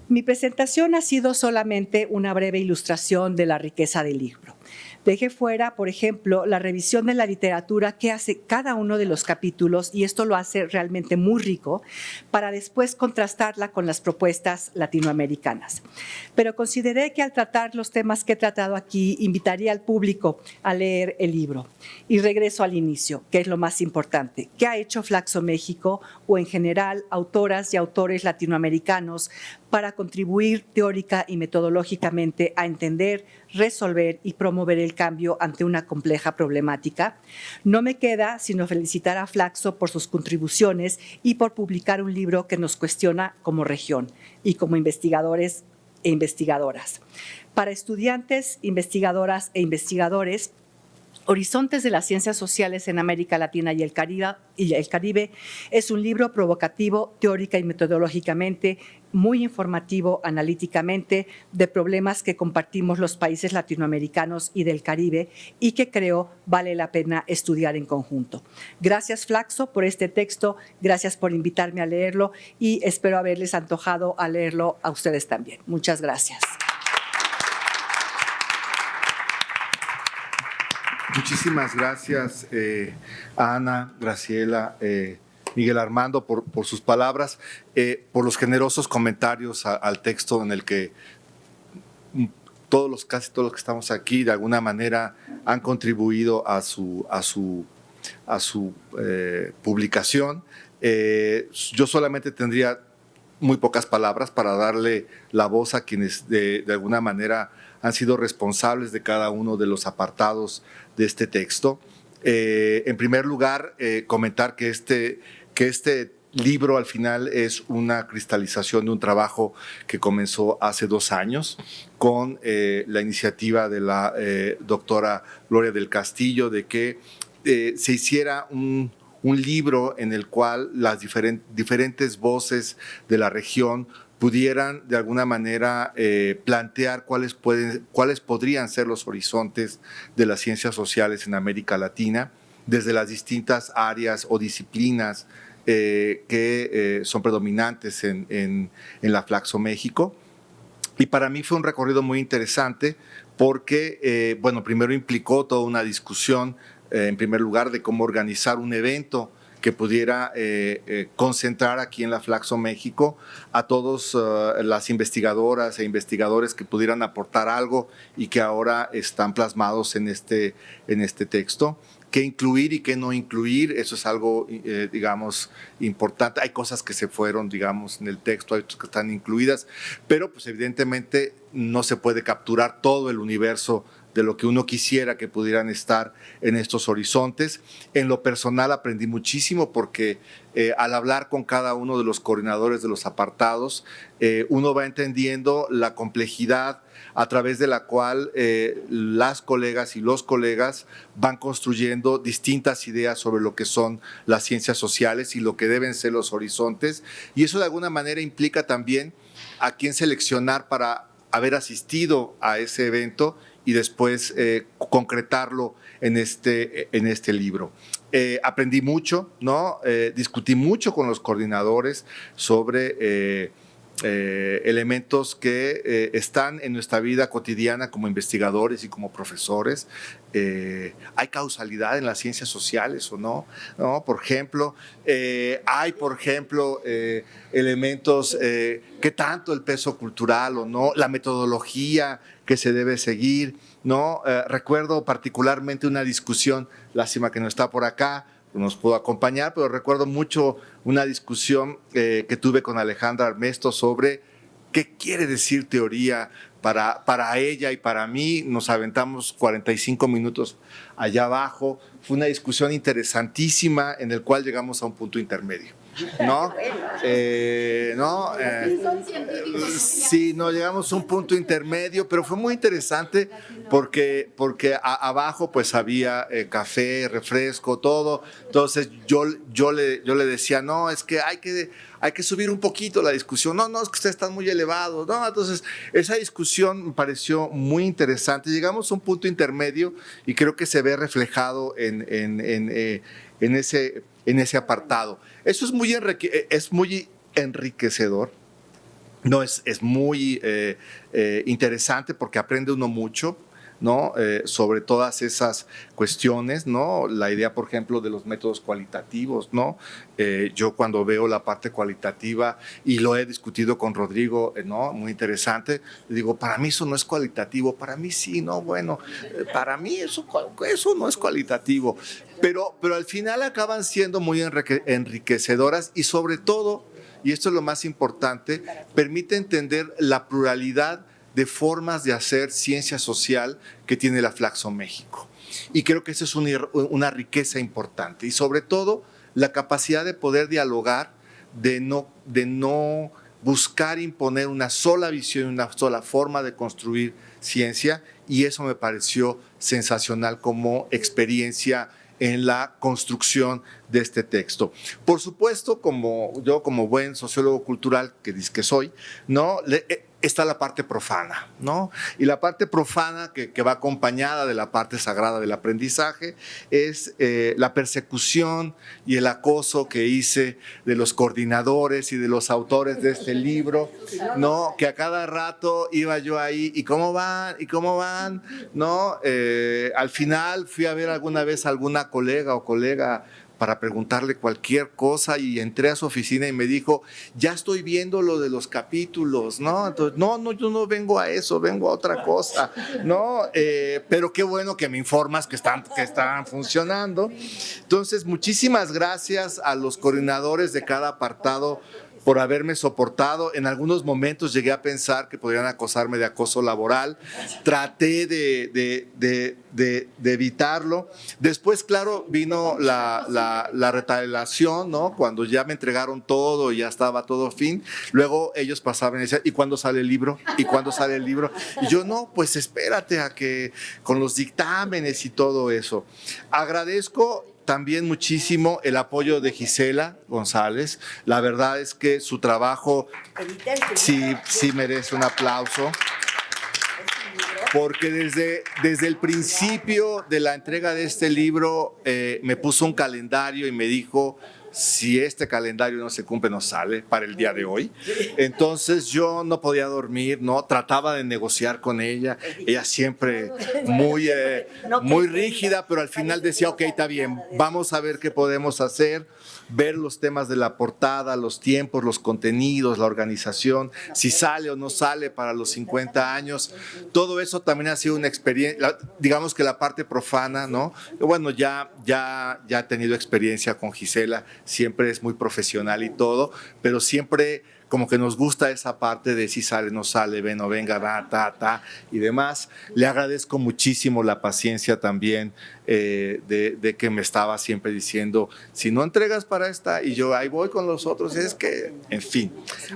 Mi presentación ha sido solamente una breve ilustración de la riqueza del libro. Dejé fuera, por ejemplo, la revisión de la literatura que hace cada uno de los capítulos, y esto lo hace realmente muy rico, para después contrastarla con las propuestas latinoamericanas. Pero consideré que al tratar los temas que he tratado aquí, invitaría al público a leer el libro. Y regreso al inicio, que es lo más importante. ¿Qué ha hecho Flaxo México o en general autoras y autores latinoamericanos para contribuir teórica y metodológicamente a entender, resolver y promover el cambio ante una compleja problemática? No me queda sino felicitar a Flaxo por sus contribuciones y por publicar un libro que nos cuestiona como región y como investigadores e investigadoras. Para estudiantes, investigadoras e investigadores, Horizontes de las Ciencias Sociales en América Latina y el Caribe es un libro provocativo, teórica y metodológicamente, muy informativo analíticamente, de problemas que compartimos los países latinoamericanos y del Caribe y que creo vale la pena estudiar en conjunto. Gracias, Flaxo, por este texto, gracias por invitarme a leerlo y espero haberles antojado a leerlo a ustedes también. Muchas gracias. Muchísimas gracias, Ana, Graciela, Miguel Armando, por sus palabras, por los generosos comentarios al texto en el que casi todos los que estamos aquí de alguna manera han contribuido a su publicación. Yo solamente tendría muy pocas palabras para darle la voz a quienes de alguna manera han sido responsables de cada uno de los apartados de este texto. En primer lugar, comentar que este libro al final es una cristalización de un trabajo que comenzó hace 2 años con la iniciativa de la doctora Gloria del Castillo de que se hiciera un libro en el cual las diferentes voces de la región pudieran de alguna manera plantear cuáles podrían ser los horizontes de las ciencias sociales en América Latina, desde las distintas áreas o disciplinas que son predominantes en la Flaxo México. Y para mí fue un recorrido muy interesante porque, bueno, primero implicó toda una discusión, en primer lugar, de cómo organizar un evento que pudiera concentrar aquí en la Flaxo México a todas las investigadoras e investigadores que pudieran aportar algo y que ahora están plasmados en este texto. Qué incluir y qué no incluir, eso es algo, digamos, importante. Hay cosas que se fueron, digamos, en el texto, hay otras que están incluidas, pero pues evidentemente no se puede capturar todo el universo de lo que uno quisiera que pudieran estar en estos horizontes. En lo personal aprendí muchísimo porque al hablar con cada uno de los coordinadores de los apartados, uno va entendiendo la complejidad a través de la cual las colegas y los colegas van construyendo distintas ideas sobre lo que son las ciencias sociales y lo que deben ser los horizontes. Y eso de alguna manera implica también a quién seleccionar para haber asistido a ese evento y después concretarlo en este libro. Aprendí mucho, ¿no? Discutí mucho con los coordinadores sobre elementos que están en nuestra vida cotidiana como investigadores y como profesores. ¿Hay causalidad en las ciencias sociales o no? ¿No? Por ejemplo, hay, elementos que tanto el peso cultural o no, la metodología que se debe seguir, ¿no? Recuerdo particularmente una discusión, lástima que no está por acá, nos pudo acompañar, pero recuerdo mucho una discusión que tuve con Alejandra Armesto sobre qué quiere decir teoría para ella y para mí. Nos aventamos 45 minutos allá abajo. Fue una discusión interesantísima en el cual llegamos a un punto intermedio, ¿no? Sí, no llegamos a un punto intermedio, pero fue muy interesante porque abajo pues había café, refresco, todo. Entonces yo le decía, no, es que hay que subir un poquito la discusión. No, es que ustedes están muy elevados. No, entonces esa discusión me pareció muy interesante. Llegamos a un punto intermedio y creo que se ve reflejado en ese apartado. Eso es muy enriquecedor. No, es muy interesante porque aprende uno mucho, ¿no? Sobre todas esas cuestiones, ¿no? La idea, por ejemplo, de los métodos cualitativos, ¿no? Yo cuando veo la parte cualitativa, y lo he discutido con Rodrigo, ¿no? Muy interesante, le digo, para mí eso no es cualitativo, para mí sí, ¿no? Bueno, para mí eso no es cualitativo, pero al final acaban siendo muy enriquecedoras y sobre todo, y esto es lo más importante, permite entender la pluralidad de formas de hacer ciencia social que tiene la Flaxo México. Y creo que eso es una riqueza importante. Y sobre todo, la capacidad de poder dialogar, de no buscar imponer una sola visión, una sola forma de construir ciencia. Y eso me pareció sensacional como experiencia en la construcción de este texto. Por supuesto, como buen sociólogo cultural que soy, ¿no? Está la parte profana, ¿no? Y la parte profana que va acompañada de la parte sagrada del aprendizaje es la persecución y el acoso que hice de los coordinadores y de los autores de este libro, ¿no? Que a cada rato iba yo ahí, ¿y cómo van? ¿No? Al final fui a ver alguna vez a alguna colega para preguntarle cualquier cosa y entré a su oficina y me dijo, ya estoy viendo lo de los capítulos, ¿no? Entonces, no, yo no vengo a eso, vengo a otra cosa, ¿no? Pero qué bueno que me informas que están funcionando. Entonces, muchísimas gracias a los coordinadores de cada apartado por haberme soportado. En algunos momentos llegué a pensar que podrían acosarme de acoso laboral. Traté de evitarlo. Después, claro, vino la retaliación, ¿no? Cuando ya me entregaron todo y ya estaba todo fin. Luego ellos pasaban y decían, ¿y cuándo sale el libro? ¿Y cuándo sale el libro? Y yo, no, pues espérate a que con los dictámenes y todo eso. Agradezco también muchísimo el apoyo de Gisela González. La verdad es que su trabajo sí merece un aplauso, porque desde el principio de la entrega de este libro me puso un calendario y me dijo, si este calendario no se cumple, no sale para el día de hoy. Entonces yo no podía dormir, ¿no? Trataba de negociar con ella. Ella siempre muy rígida, pero al final decía, ok, está bien, vamos a ver qué podemos hacer. Ver los temas de la portada, los tiempos, los contenidos, la organización, si sale o no sale para los 50 años. Todo eso también ha sido una experiencia, digamos que la parte profana, ¿no? Bueno, ya he tenido experiencia con Gisela, siempre es muy profesional y todo, pero siempre como que nos gusta esa parte de si sale, no sale, ven o venga, y demás. Le agradezco muchísimo la paciencia también de que me estaba siempre diciendo, si no entregas para esta, y yo ahí voy con los otros, es que, en fin,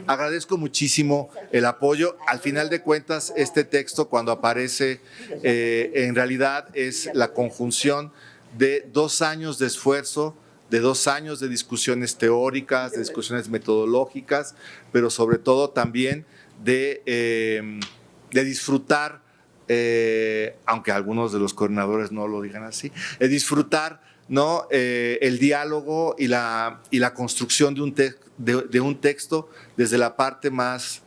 agradezco muchísimo el apoyo. Al final de cuentas, este texto cuando aparece, en realidad es la conjunción de 2 años de esfuerzo, de 2 años de discusiones teóricas, de discusiones metodológicas, pero sobre todo también de disfrutar, aunque algunos de los coordinadores no lo digan así, de disfrutar, ¿no? El diálogo y la construcción de un texto desde la parte más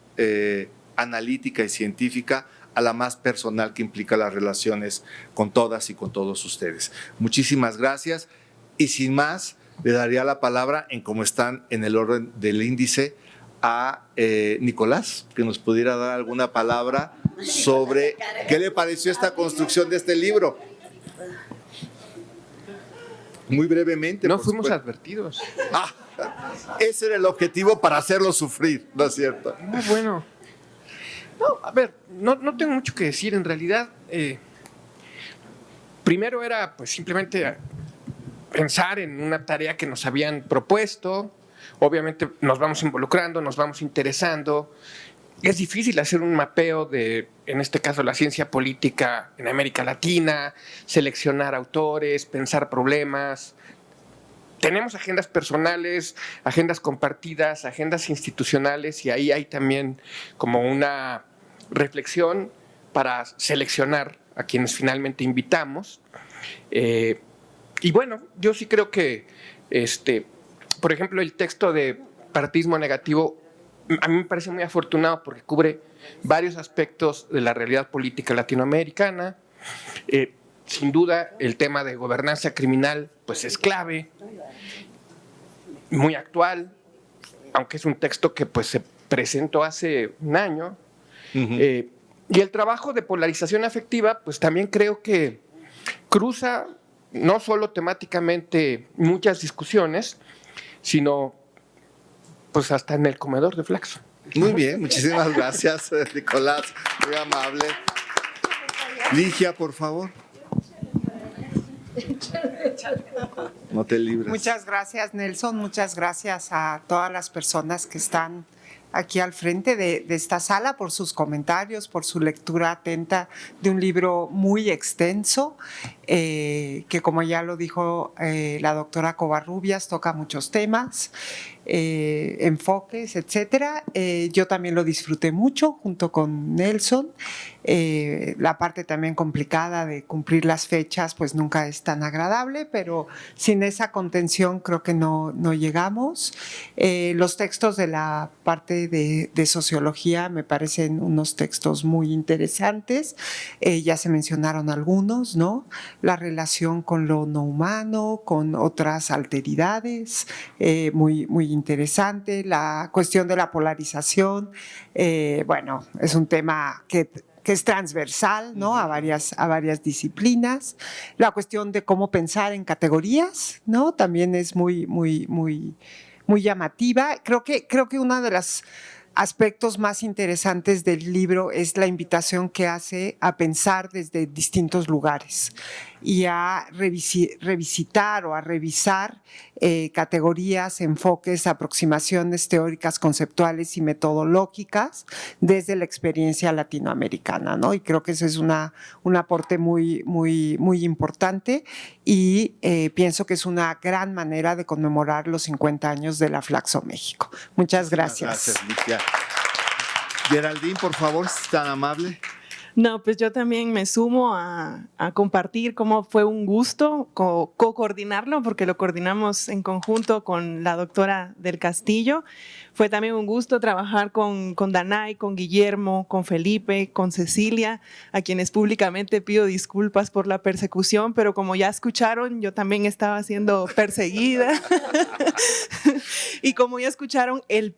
analítica y científica a la más personal que implica las relaciones con todas y con todos ustedes. Muchísimas gracias. Y sin más, le daría la palabra, en cómo están en el orden del índice, a Nicolás, que nos pudiera dar alguna palabra sobre qué le pareció esta construcción de este libro. Muy brevemente. No fuimos advertidos. Ese era el objetivo, para hacerlo sufrir, ¿no es cierto? Muy bueno. No, a ver, no tengo mucho que decir. En realidad, primero era pues simplemente pensar en una tarea que nos habían propuesto. Obviamente nos vamos involucrando, nos vamos interesando. Es difícil hacer un mapeo de, en este caso, la ciencia política en América Latina, seleccionar autores, pensar problemas. Tenemos agendas personales, agendas compartidas, agendas institucionales, y ahí hay también como una reflexión para seleccionar a quienes finalmente invitamos. Y bueno, yo sí creo que, por ejemplo, el texto de Partidismo Negativo a mí me parece muy afortunado porque cubre varios aspectos de la realidad política latinoamericana. Sin duda, el tema de gobernanza criminal pues es clave, muy actual, aunque es un texto que pues se presentó hace un año. Y el trabajo de polarización afectiva pues también creo que cruza no solo temáticamente muchas discusiones, sino pues hasta en el comedor de Flaxo. Muy bien, muchísimas gracias, Nicolás, muy amable. Ligia, por favor. No te libres. Muchas gracias, Nelson. Muchas gracias a todas las personas que están aquí al frente de esta sala por sus comentarios, por su lectura atenta de un libro muy extenso, que como ya lo dijo la doctora Covarrubias, toca muchos temas. enfoques, etcétera. Yo también lo disfruté mucho junto con Nelson. La parte también complicada de cumplir las fechas pues nunca es tan agradable, pero sin esa contención creo que no llegamos. Los textos de la parte de sociología me parecen unos textos muy interesantes. Ya se mencionaron algunos, ¿no? La relación con lo no humano, con otras alteridades, muy interesante. La cuestión de la polarización, bueno, es un tema que es transversal, ¿no? A varias disciplinas. La cuestión de cómo pensar en categorías, ¿no? También es muy llamativa. Creo que uno de los aspectos más interesantes del libro es la invitación que hace a pensar desde distintos lugares y a revisitar o a revisar categorías, enfoques, aproximaciones teóricas, conceptuales y metodológicas desde la experiencia latinoamericana, ¿no? Y creo que ese es un aporte muy importante y pienso que es una gran manera de conmemorar los 50 años de la Flaxo México. Muchas gracias. Gracias, Ligia. Geraldine, por favor, si es tan amable. No, pues yo también me sumo a compartir cómo fue un gusto co-coordinarlo, porque lo coordinamos en conjunto con la doctora del Castillo. Fue también un gusto trabajar con Danay, con Guillermo, con Felipe, con Cecilia, a quienes públicamente pido disculpas por la persecución, pero como ya escucharon, yo también estaba siendo perseguida. Y como ya escucharon, el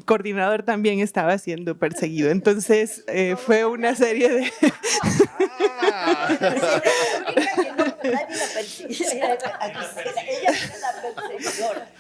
coordinador también estaba siendo perseguido. Entonces, fue una serie de...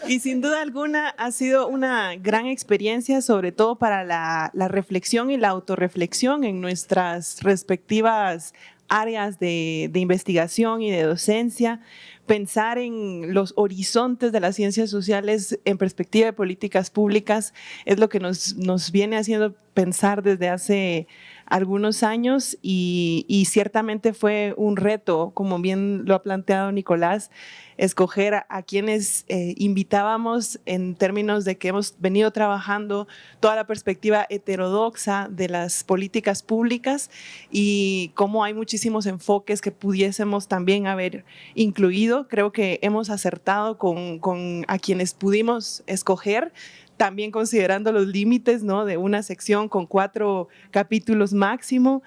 Y sin duda alguna ha sido una gran experiencia, sobre todo para la reflexión y la autorreflexión en nuestras respectivas áreas de investigación y de docencia. Pensar en los horizontes de las ciencias sociales en perspectiva de políticas públicas es lo que nos viene haciendo pensar desde hace algunos años y ciertamente fue un reto, como bien lo ha planteado Nicolás, escoger a quienes invitábamos en términos de que hemos venido trabajando toda la perspectiva heterodoxa de las políticas públicas y cómo hay muchísimos enfoques que pudiésemos también haber incluido. Creo que hemos acertado con a quienes pudimos escoger, también considerando los límites, ¿no?, de una sección con 4 capítulos máximo,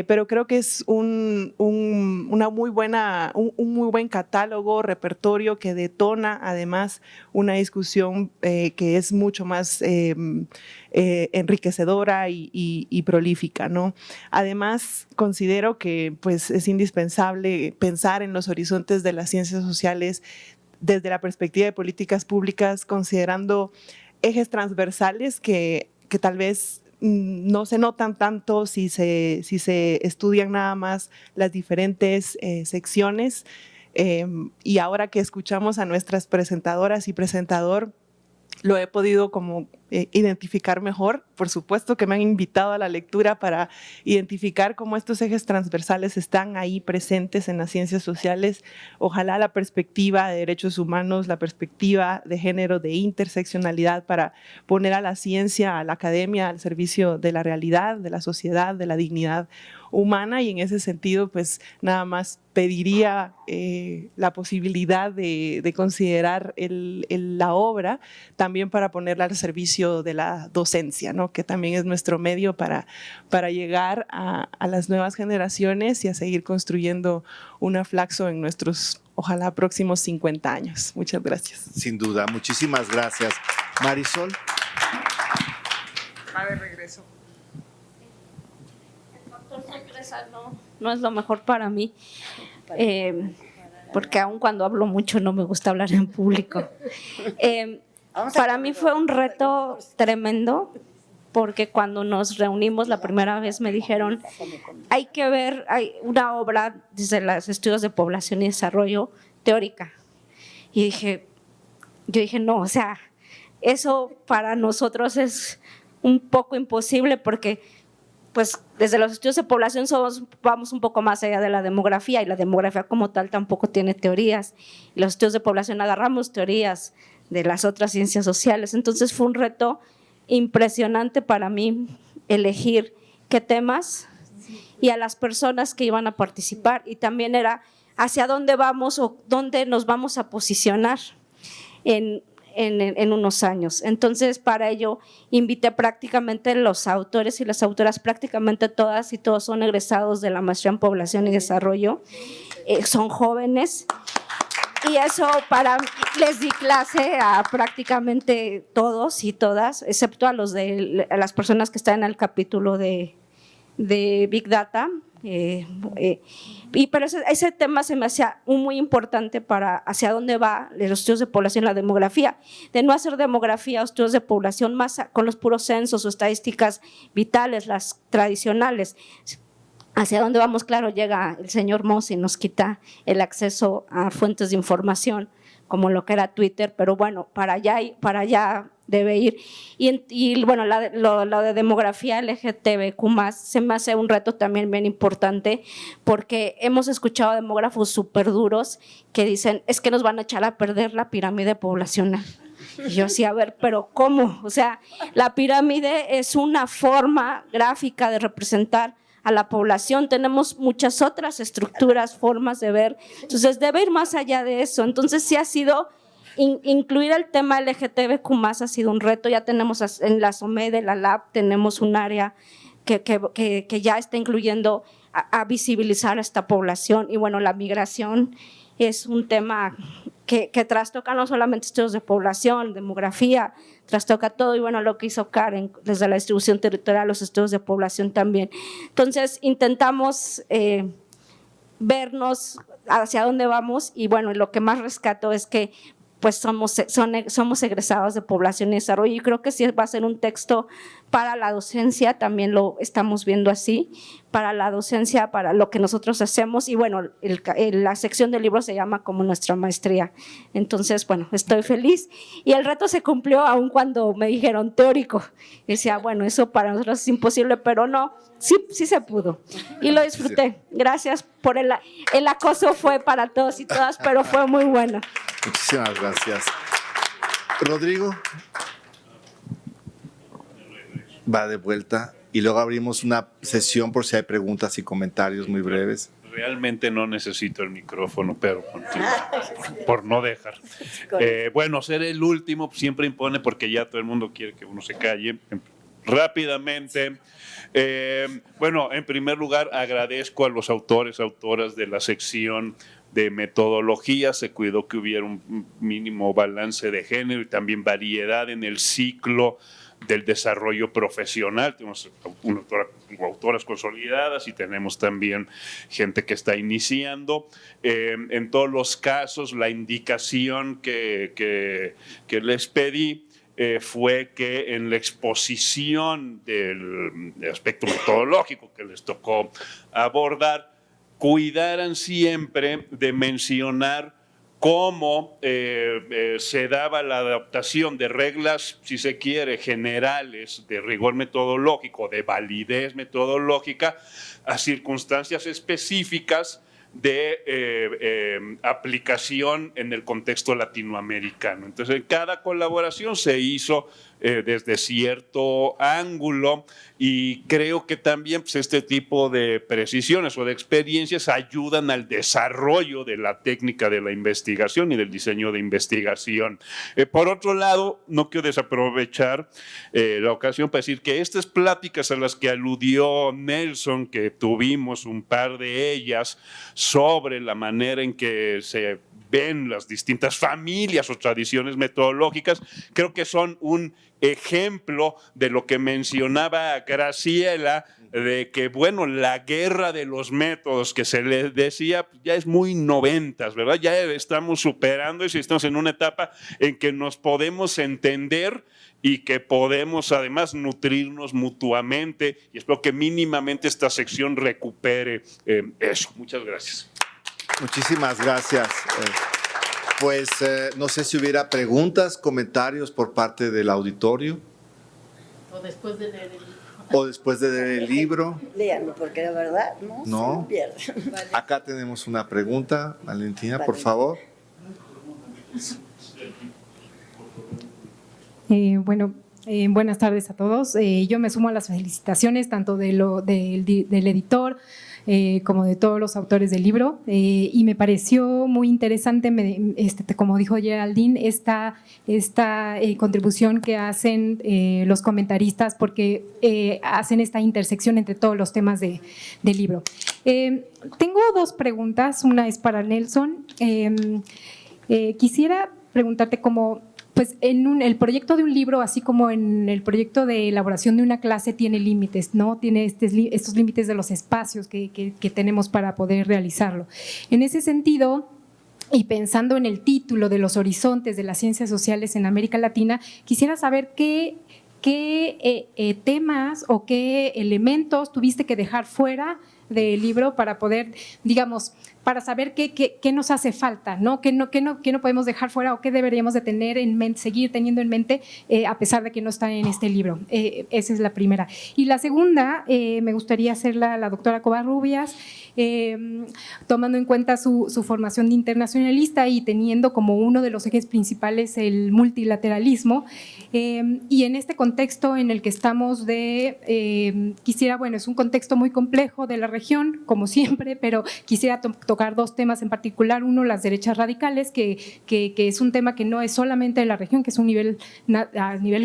pero creo que es un muy buen catálogo, repertorio que detona además una discusión que es mucho más enriquecedora y prolífica, ¿no? Además, considero que pues, es indispensable pensar en los horizontes de las ciencias sociales desde la perspectiva de políticas públicas, considerando ejes transversales que tal vez no se notan tanto si se estudian nada más las diferentes secciones. Y ahora que escuchamos a nuestras presentadoras y presentador, lo he podido como identificar mejor. Por supuesto que me han invitado a la lectura para identificar cómo estos ejes transversales están ahí presentes en las ciencias sociales. Ojalá la perspectiva de derechos humanos, la perspectiva de género, de interseccionalidad, para poner a la ciencia, a la academia al servicio de la realidad, de la sociedad, de la dignidad humana, y en ese sentido pues nada más pediría la posibilidad de considerar la obra también para ponerla al servicio de la docencia, ¿no?, que también es nuestro medio para llegar a las nuevas generaciones y a seguir construyendo una Flaxo en nuestros, ojalá, próximos 50 años. Muchas gracias. Sin duda, muchísimas gracias. Marisol. Va de regreso. No es lo mejor para mí, porque aun cuando hablo mucho no me gusta hablar en público. Para mí fue un reto tremendo, porque cuando nos reunimos la primera vez me dijeron, hay que ver una obra desde los estudios de población y desarrollo teórica. Y yo dije, no, o sea, eso para nosotros es un poco imposible, porque pues desde los estudios de población vamos un poco más allá de la demografía, y la demografía como tal tampoco tiene teorías. Y los estudios de población agarramos teorías de las otras ciencias sociales. Entonces fue un reto impresionante para mí elegir qué temas y a las personas que iban a participar, y también era hacia dónde vamos o dónde nos vamos a posicionar en unos años. Entonces, para ello, invité prácticamente los autores y las autoras, prácticamente todas y todos son egresados de la maestría en Población y Desarrollo, son jóvenes, y eso les di clase a prácticamente todos y todas, excepto a las personas que están en el capítulo de Big Data. Pero ese tema se me hacía muy importante para hacia dónde va los estudios de población, la demografía, de no hacer demografía o estudios de población más con los puros censos o estadísticas vitales, las tradicionales. Hacia dónde vamos, claro, llega el señor Moss y nos quita el acceso a fuentes de información como lo que era Twitter, pero bueno, para allá debe ir. Y bueno, lo de demografía LGTBQ+, se me hace un reto también bien importante, porque hemos escuchado demógrafos súper duros que dicen, es que nos van a echar a perder la pirámide poblacional. Y yo sí, a ver, pero ¿cómo? O sea, la pirámide es una forma gráfica de representar a la población, tenemos muchas otras estructuras, formas de ver, entonces debe ir más allá de eso. Entonces sí ha sido, incluir el tema LGTBQ+, ha sido un reto. Ya tenemos en la SOMED, de la LAB, tenemos un área que ya está incluyendo a visibilizar a esta población, y bueno, la migración es un tema que trastoca no solamente estudios de población, demografía, trastoca todo, y bueno, lo que hizo Karen desde la distribución territorial, los estudios de población también. Entonces intentamos vernos hacia dónde vamos, y bueno, lo que más rescato es que pues somos egresados de Población y Desarrollo, y creo que sí va a ser un texto para la docencia, también lo estamos viendo así, para la docencia, para lo que nosotros hacemos, y bueno, la sección del libro se llama como nuestra maestría. Entonces, bueno, estoy feliz, y el reto se cumplió aun cuando me dijeron teórico, y decía, bueno, eso para nosotros es imposible, pero no, sí se pudo, y lo disfruté. Gracias por el acoso, fue para todos y todas, pero fue muy bueno. Muchísimas gracias. Rodrigo va de vuelta y luego abrimos una sesión por si hay preguntas y comentarios muy breves. Realmente no necesito el micrófono, pero por no dejar. Bueno, ser el último siempre impone, porque ya todo el mundo quiere que uno se calle. Rápidamente, bueno, en primer lugar agradezco a los autores, autoras de la sección de metodología. Se cuidó que hubiera un mínimo balance de género y también variedad en el ciclo del desarrollo profesional. Tenemos autoras consolidadas y tenemos también gente que está iniciando. En todos los casos, la indicación que les pedí fue que en la exposición del aspecto metodológico que les tocó abordar, cuidaran siempre de mencionar cómo se daba la adaptación de reglas, si se quiere, generales de rigor metodológico, de validez metodológica, a circunstancias específicas de aplicación en el contexto latinoamericano. Entonces, en cada colaboración se hizo desde cierto ángulo, y creo que también pues, este tipo de precisiones o de experiencias ayudan al desarrollo de la técnica de la investigación y del diseño de investigación. Por otro lado, no quiero desaprovechar la ocasión para decir que estas pláticas a las que aludió Nelson, que tuvimos un par de ellas sobre la manera en que se ven las distintas familias o tradiciones metodológicas, creo que son un ejemplo de lo que mencionaba Graciela, de que, bueno, la guerra de los métodos que se le decía ya es muy noventas, ¿verdad? Ya estamos superando eso y estamos en una etapa en que nos podemos entender y que podemos además nutrirnos mutuamente, y espero que mínimamente esta sección recupere eso. Muchas gracias. Muchísimas gracias. Pues no sé si hubiera preguntas, comentarios por parte del auditorio. O después de leer el libro. O después de leer el libro. Léanlo, porque la verdad no se pierde. Acá tenemos una pregunta. Valentina, por favor. Buenas tardes a todos. Yo me sumo a las felicitaciones tanto del editor como de todos los autores del libro, y me pareció muy interesante, como dijo Geraldine, esta contribución que hacen los comentaristas, porque hacen esta intersección entre todos los temas del libro. Tengo dos preguntas, una es para Nelson. Quisiera preguntarte cómo, pues en el proyecto de un libro, así como en el proyecto de elaboración de una clase, tiene límites, ¿no? Tiene estos límites de los espacios que tenemos para poder realizarlo. En ese sentido, y pensando en el título de los horizontes de las ciencias sociales en América Latina, quisiera saber qué temas o qué elementos tuviste que dejar fuera del libro para poder, digamos, para saber qué nos hace falta, ¿no? ¿Qué no podemos dejar fuera o qué deberíamos de tener en mente, seguir teniendo en mente, a pesar de que no está en este libro? Esa es la primera. Y la segunda, me gustaría hacerla a la doctora Covarrubias, tomando en cuenta su formación de internacionalista y teniendo como uno de los ejes principales el multilateralismo, y en este contexto en el que estamos es un contexto muy complejo de la región, como siempre, pero quisiera tocar dos temas en particular. Uno, las derechas radicales, que es un tema que no es solamente de la región, que es a nivel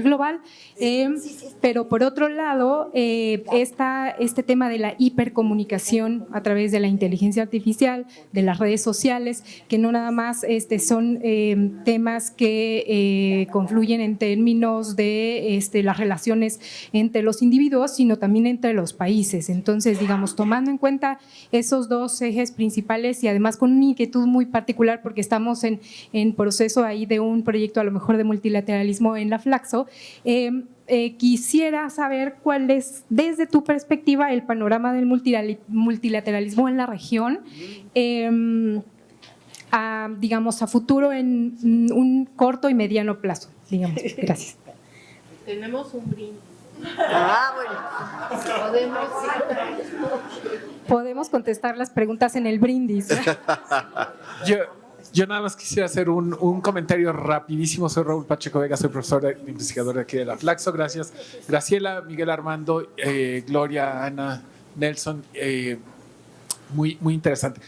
global, pero por otro lado, este tema de la hipercomunicación a través de la inteligencia artificial, de las redes sociales, que no nada más son temas que confluyen en términos de las relaciones entre los individuos, sino también entre los países. Entonces, digamos, tomando en cuenta esos dos ejes principales y además con una inquietud muy particular, porque estamos en proceso ahí de un proyecto a lo mejor de multilateralismo en la Flaxo, quisiera saber cuál es, desde tu perspectiva, el panorama del multilateralismo en la región, digamos, a futuro en un corto y mediano plazo, digamos. Gracias. Tenemos un brindis. Bueno. Podemos contestar las preguntas en el brindis. Yo nada más quisiera hacer un comentario rapidísimo. Soy Raúl Pacheco Vega, soy profesor investigador de aquí de la Flaxo. Gracias, Graciela, Miguel Armando, Gloria, Ana, Nelson. Muy interesante.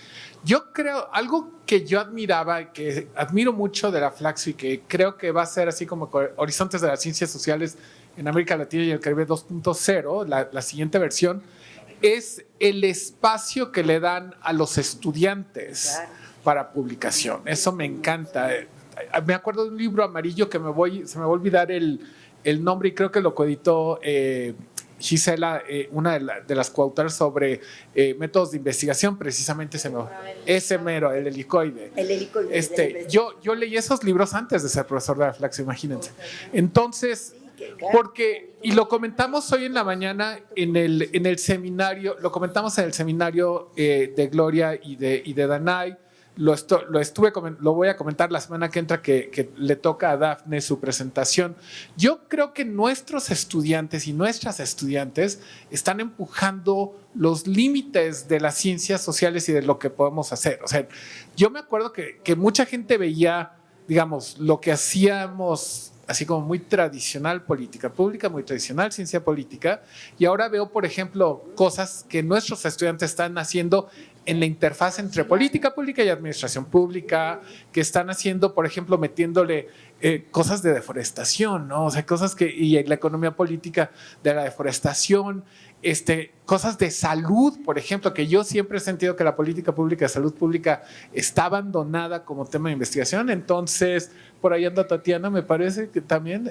Yo creo, algo que yo admiraba, que admiro mucho de la Flaxo y que creo que va a ser así como Horizontes de las Ciencias Sociales en América Latina y el Caribe 2.0, la siguiente versión, es el espacio que le dan a los estudiantes para publicación. Eso me encanta. Me acuerdo de un libro amarillo que se me va a olvidar el nombre, y creo que lo coeditó Gisela, una de las coautoras, sobre métodos de investigación, precisamente ese mero, el helicoide. El helicoide. Yo leí esos libros antes de ser profesor de la Flaxo, imagínense. Entonces, y lo comentamos hoy en la mañana en el seminario, de Gloria y de Danay. Lo voy a comentar la semana que entra, que le toca a Dafne su presentación. Yo creo que nuestros estudiantes y nuestras estudiantes están empujando los límites de las ciencias sociales y de lo que podemos hacer. O sea, yo me acuerdo que mucha gente veía, digamos, lo que hacíamos así como muy tradicional, política pública, muy tradicional, ciencia política, y ahora veo, por ejemplo, cosas que nuestros estudiantes están haciendo en la interfaz entre política pública y administración pública, que están haciendo, por ejemplo, metiéndole cosas de deforestación, ¿no? O sea, y la economía política de la deforestación, cosas de salud, por ejemplo, que yo siempre he sentido que la política pública de salud pública está abandonada como tema de investigación. Entonces, por ahí anda Tatiana, me parece que también,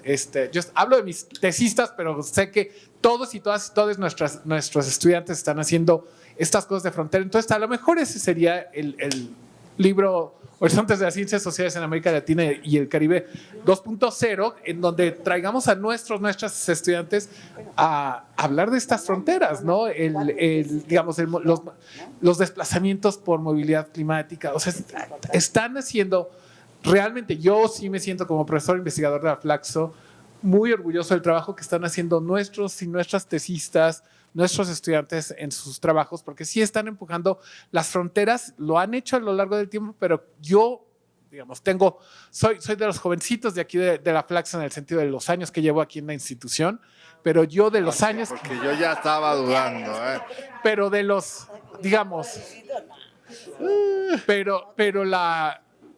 yo hablo de mis tesistas, pero sé que todos y todos nuestros estudiantes están haciendo estas cosas de frontera. Entonces, a lo mejor ese sería el libro Horizontes de las Ciencias Sociales en América Latina y el Caribe 2.0, en donde traigamos a nuestros estudiantes a hablar de estas fronteras, ¿no? Digamos, los desplazamientos por movilidad climática. O sea, están haciendo, realmente yo sí me siento como profesor investigador de la Flaxo muy orgulloso del trabajo que están haciendo nuestros y nuestras tesistas, nuestros estudiantes en sus trabajos, porque sí están empujando las fronteras, lo han hecho a lo largo del tiempo, pero yo digamos, soy de los jovencitos de aquí de la Flaxo en el sentido de los años que llevo aquí en la institución, pero yo de los años... Porque yo ya estaba dudando, Pero de los, digamos...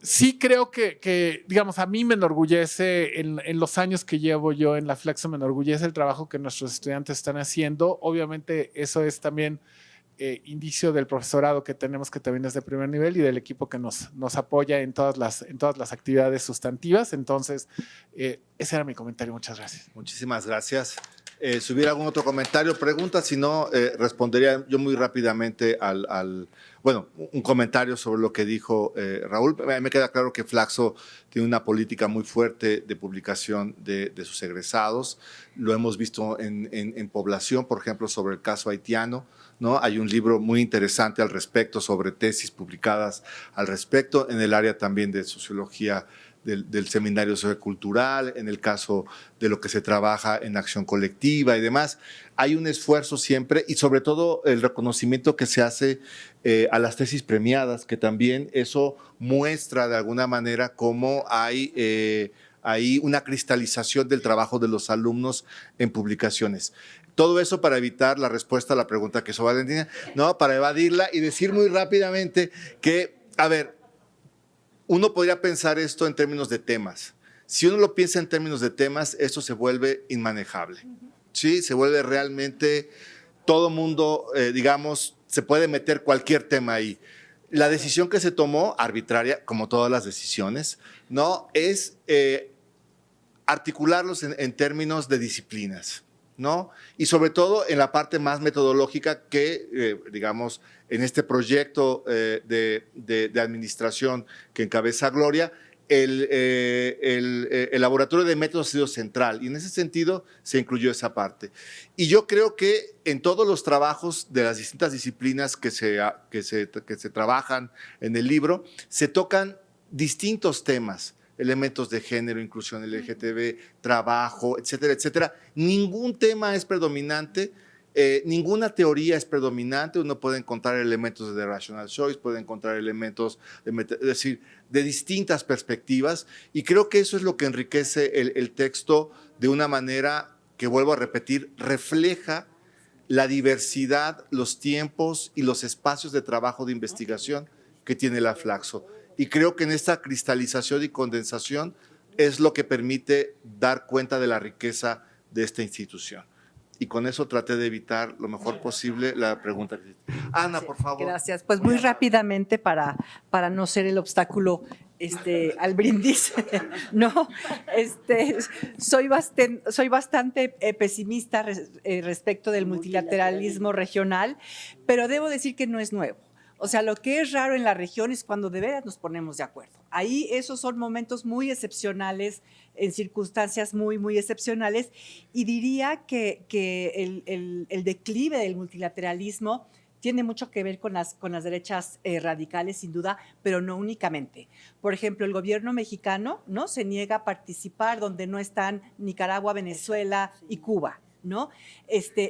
Sí creo que, digamos, a mí me enorgullece, en los años que llevo yo en la Flaxo, me enorgullece el trabajo que nuestros estudiantes están haciendo. Obviamente eso es también indicio del profesorado que tenemos, que también es de primer nivel, y del equipo que nos apoya en todas las actividades sustantivas. Entonces, ese era mi comentario. Muchas gracias. Muchísimas gracias. Si hubiera algún otro comentario, pregunta, si no, respondería yo muy rápidamente bueno, un comentario sobre lo que dijo Raúl. A mí me queda claro que Flaxo tiene una política muy fuerte de publicación de sus egresados. Lo hemos visto en población, por ejemplo, sobre el caso haitiano, ¿no? Hay un libro muy interesante al respecto, sobre tesis publicadas al respecto, en el área también de sociología del seminario sociocultural, en el caso de lo que se trabaja en acción colectiva y demás. Hay un esfuerzo siempre, y sobre todo el reconocimiento que se hace a las tesis premiadas, que también eso muestra de alguna manera cómo hay una cristalización del trabajo de los alumnos en publicaciones. Todo eso para evitar la respuesta a la pregunta que hizo Valentina, no, para evadirla y decir muy rápidamente que, a ver, uno podría pensar esto en términos de temas. Si uno lo piensa en términos de temas, esto se vuelve inmanejable. ¿Sí? Se vuelve realmente, todo mundo, digamos, se puede meter cualquier tema ahí. La decisión que se tomó, arbitraria, como todas las decisiones, ¿no? Es articularlos en términos de disciplinas, ¿no? Y sobre todo en la parte más metodológica que, digamos, en este proyecto de administración que encabeza Gloria, el laboratorio de métodos ha sido central, y en ese sentido se incluyó esa parte. Y yo creo que en todos los trabajos de las distintas disciplinas que se trabajan en el libro, se tocan distintos temas: elementos de género, inclusión LGTB, trabajo, etcétera, etcétera. Ningún tema es predominante, ninguna teoría es predominante. Uno puede encontrar elementos de rational choice, puede encontrar elementos, es decir, de distintas perspectivas, y creo que eso es lo que enriquece el texto de una manera que, vuelvo a repetir, refleja la diversidad, los tiempos y los espacios de trabajo de investigación que tiene la Flaxo. Y creo que en esta cristalización y condensación es lo que permite dar cuenta de la riqueza de esta institución. Y con eso traté de evitar lo mejor posible la pregunta. Ana, por favor. Gracias. Pues muy rápidamente, para no ser el obstáculo al brindis, ¿no? Soy bastante pesimista respecto del multilateralismo regional, pero debo decir que no es nuevo. O sea, lo que es raro en la región es cuando de veras nos ponemos de acuerdo. Ahí esos son momentos muy excepcionales, en circunstancias muy, muy excepcionales, y diría que el declive del multilateralismo tiene mucho que ver con las derechas radicales, sin duda, pero no únicamente. Por ejemplo, el gobierno mexicano, ¿no?, se niega a participar donde no están Nicaragua, Venezuela y Cuba, ¿no?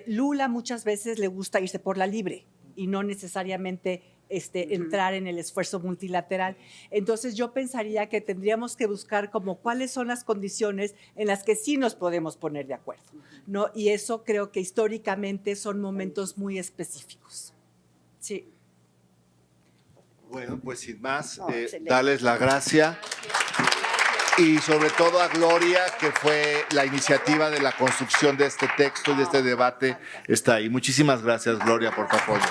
Lula muchas veces le gusta irse por la libre y no necesariamente entrar en el esfuerzo multilateral. Entonces yo pensaría que tendríamos que buscar como cuáles son las condiciones en las que sí nos podemos poner de acuerdo, ¿no? Y eso creo que históricamente son momentos muy específicos. Sí. Bueno, pues sin más, darles la gracia. Y sobre todo a Gloria, que fue la iniciativa de la construcción de este texto y de este debate, está ahí. Muchísimas gracias, Gloria, por tu apoyo.